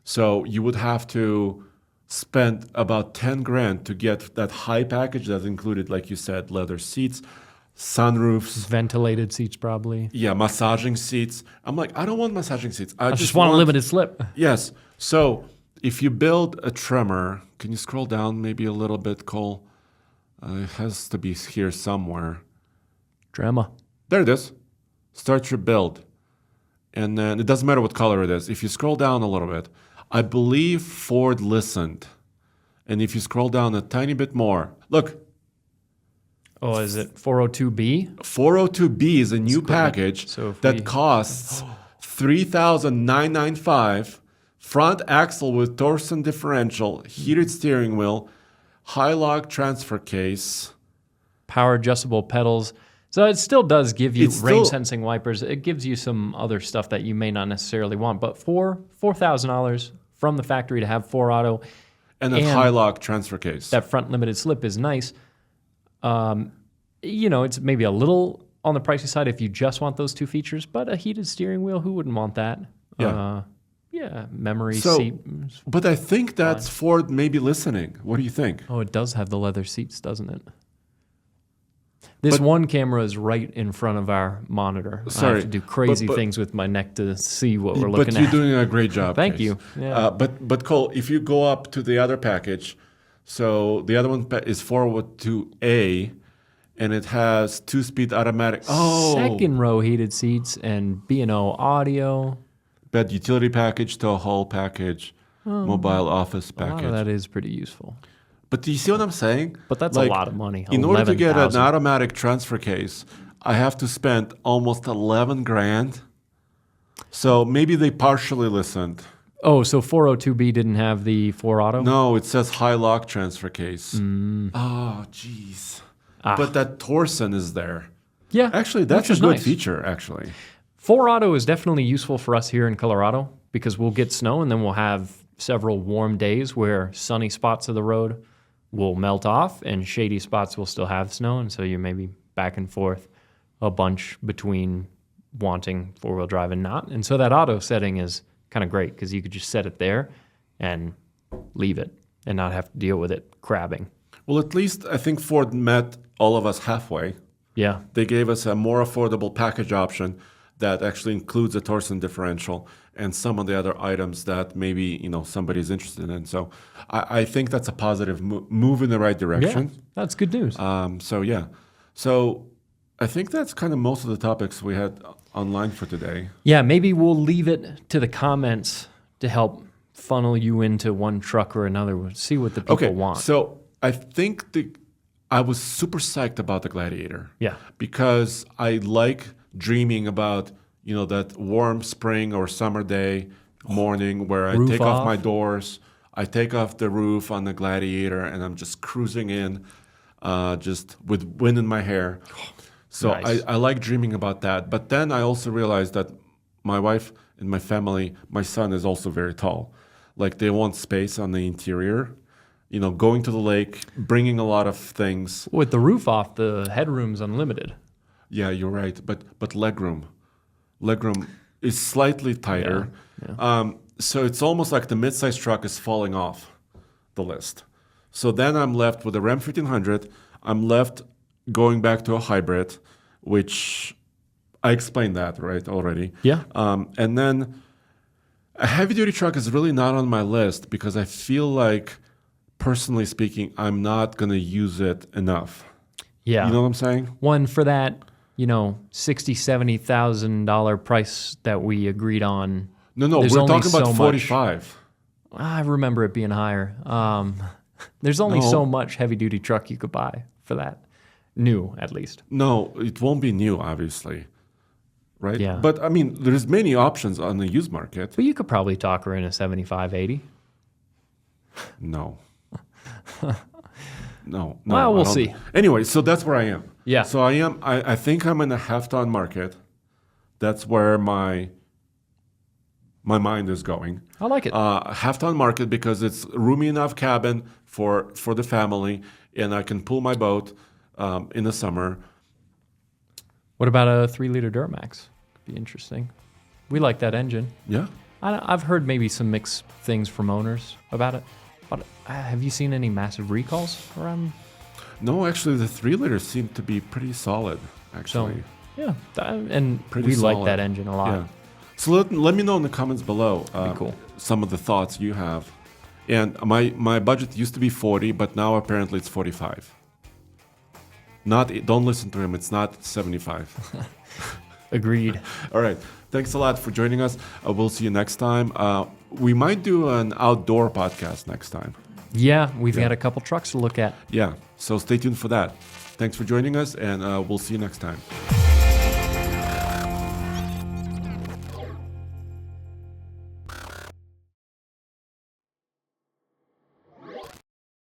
So you would have to spend about $10,000 to get that high package that included, like you said, leather seats, sunroofs, ventilated seats probably. Yeah, massaging seats. I'm like, I don't want massaging seats. I just want a limited slip. Yes. So if you build a Tremor, can you scroll down maybe a little bit, Cole? It has to be here somewhere. Tremor. There it is. Start your build. And then it doesn't matter what color it is. If you scroll down a little bit, I believe Ford listened. And if you scroll down a tiny bit more, look. Oh, is it 402B? 402B is a new package that costs $3,995. Front axle with Torsen differential, heated steering wheel, high log transfer case, power adjustable pedals. So it still does give you rain sensing wipers. It gives you some other stuff that you may not necessarily want. But for $4,000 from the factory to have 4 auto, And a high lock transfer case. That front limited slip is nice. It's maybe a little on the pricey side if you just want those two features, but a heated steering wheel, who wouldn't want that? Memory seat. But I think that's Ford maybe listening. What do you think? Oh, it does have the leather seats, doesn't it? This one camera is right in front of our monitor. Sorry, I have to do crazy things with my neck to see what we're looking at. But you're doing a great job. Thank you. Yeah. But Cole, if you go up to the other package, so the other one is 402A, and it has 2-speed automatic. Second row heated seats and B&O audio. Bed utility package, tow haul package, mobile office package. A lot of that is pretty useful. But do you see what I'm saying? But that's a lot of money. In order to get an automatic transfer case, I have to spend almost $11,000. So maybe they partially listened. Oh, so 402B didn't have the 4 auto? No, it says high lock transfer case. Oh, jeez. But that torsion is there. Yeah. Actually, that's a good feature, actually. 4 auto is definitely useful for us here in Colorado because we'll get snow and then we'll have several warm days where sunny spots of the road will melt off and shady spots will still have snow. And so you're maybe back and forth a bunch between wanting 4-wheel drive and not. And so that auto setting is kind of great because you could just set it there and leave it and not have to deal with it crabbing. Well, at least I think Ford met all of us halfway. Yeah. They gave us a more affordable package option that actually includes a torsion differential and some of the other items that maybe somebody's interested in. So I think that's a positive move in the right direction. Yeah, that's good news. So I think that's kind of most of the topics we had online for today. Yeah, maybe we'll leave it to the comments to help funnel you into one truck or another. We'll see what the people want. So I think I was super psyched about the Gladiator. Yeah. Because I like dreaming about that warm spring or summer day morning where I take off my doors, I take off the roof on the Gladiator, and I'm just cruising in, just with wind in my hair. So nice. I like dreaming about that. But then I also realized that my wife and my family, my son is also very tall. Like they want space on the interior. Going to the lake, bringing a lot of things. With the roof off, the headroom's unlimited. Yeah, you're right. But legroom is slightly tighter. Yeah. So it's almost like the midsize truck is falling off the list. So then I'm left with a Ram 1500. I'm left going back to a hybrid, which I explained that right already. Yeah. And then a heavy-duty truck is really not on my list because I feel like, personally speaking, I'm not going to use it enough. Yeah. You know what I'm saying? One for that, $60,000, $70,000 price that we agreed on. No, we're talking about 45. I remember it being higher. There's only so much heavy-duty truck you could buy for that. New, at least. No, it won't be new, obviously. Right? Yeah. But, I mean, there's many options on the used market. But you could probably talk her in a 75, 80. No. No. Well, we'll see. Anyway, so that's where I am. Yeah. So I think I'm in the half-ton market. That's where my mind is going. I like it. Half-ton market because it's roomy enough cabin for the family, and I can pull my boat in the summer. What about a 3-liter Duramax? Could be interesting. We like that engine. Yeah. I've heard maybe some mixed things from owners about it. But have you seen any massive recalls around? No, actually, the 3-liters seem to be pretty solid, actually. So, yeah, and pretty we solid. like that engine a lot. Yeah. So let me know in the comments below cool. some of the thoughts you have. And my budget used to be 40, but now apparently it's 45. Don't listen to him. It's not 75. Agreed. All right. Thanks a lot for joining us. We'll see you next time. We might do an outdoor podcast next time. Yeah, we've got a couple trucks to look at. Yeah. So stay tuned for that. Thanks for joining us, and we'll see you next time.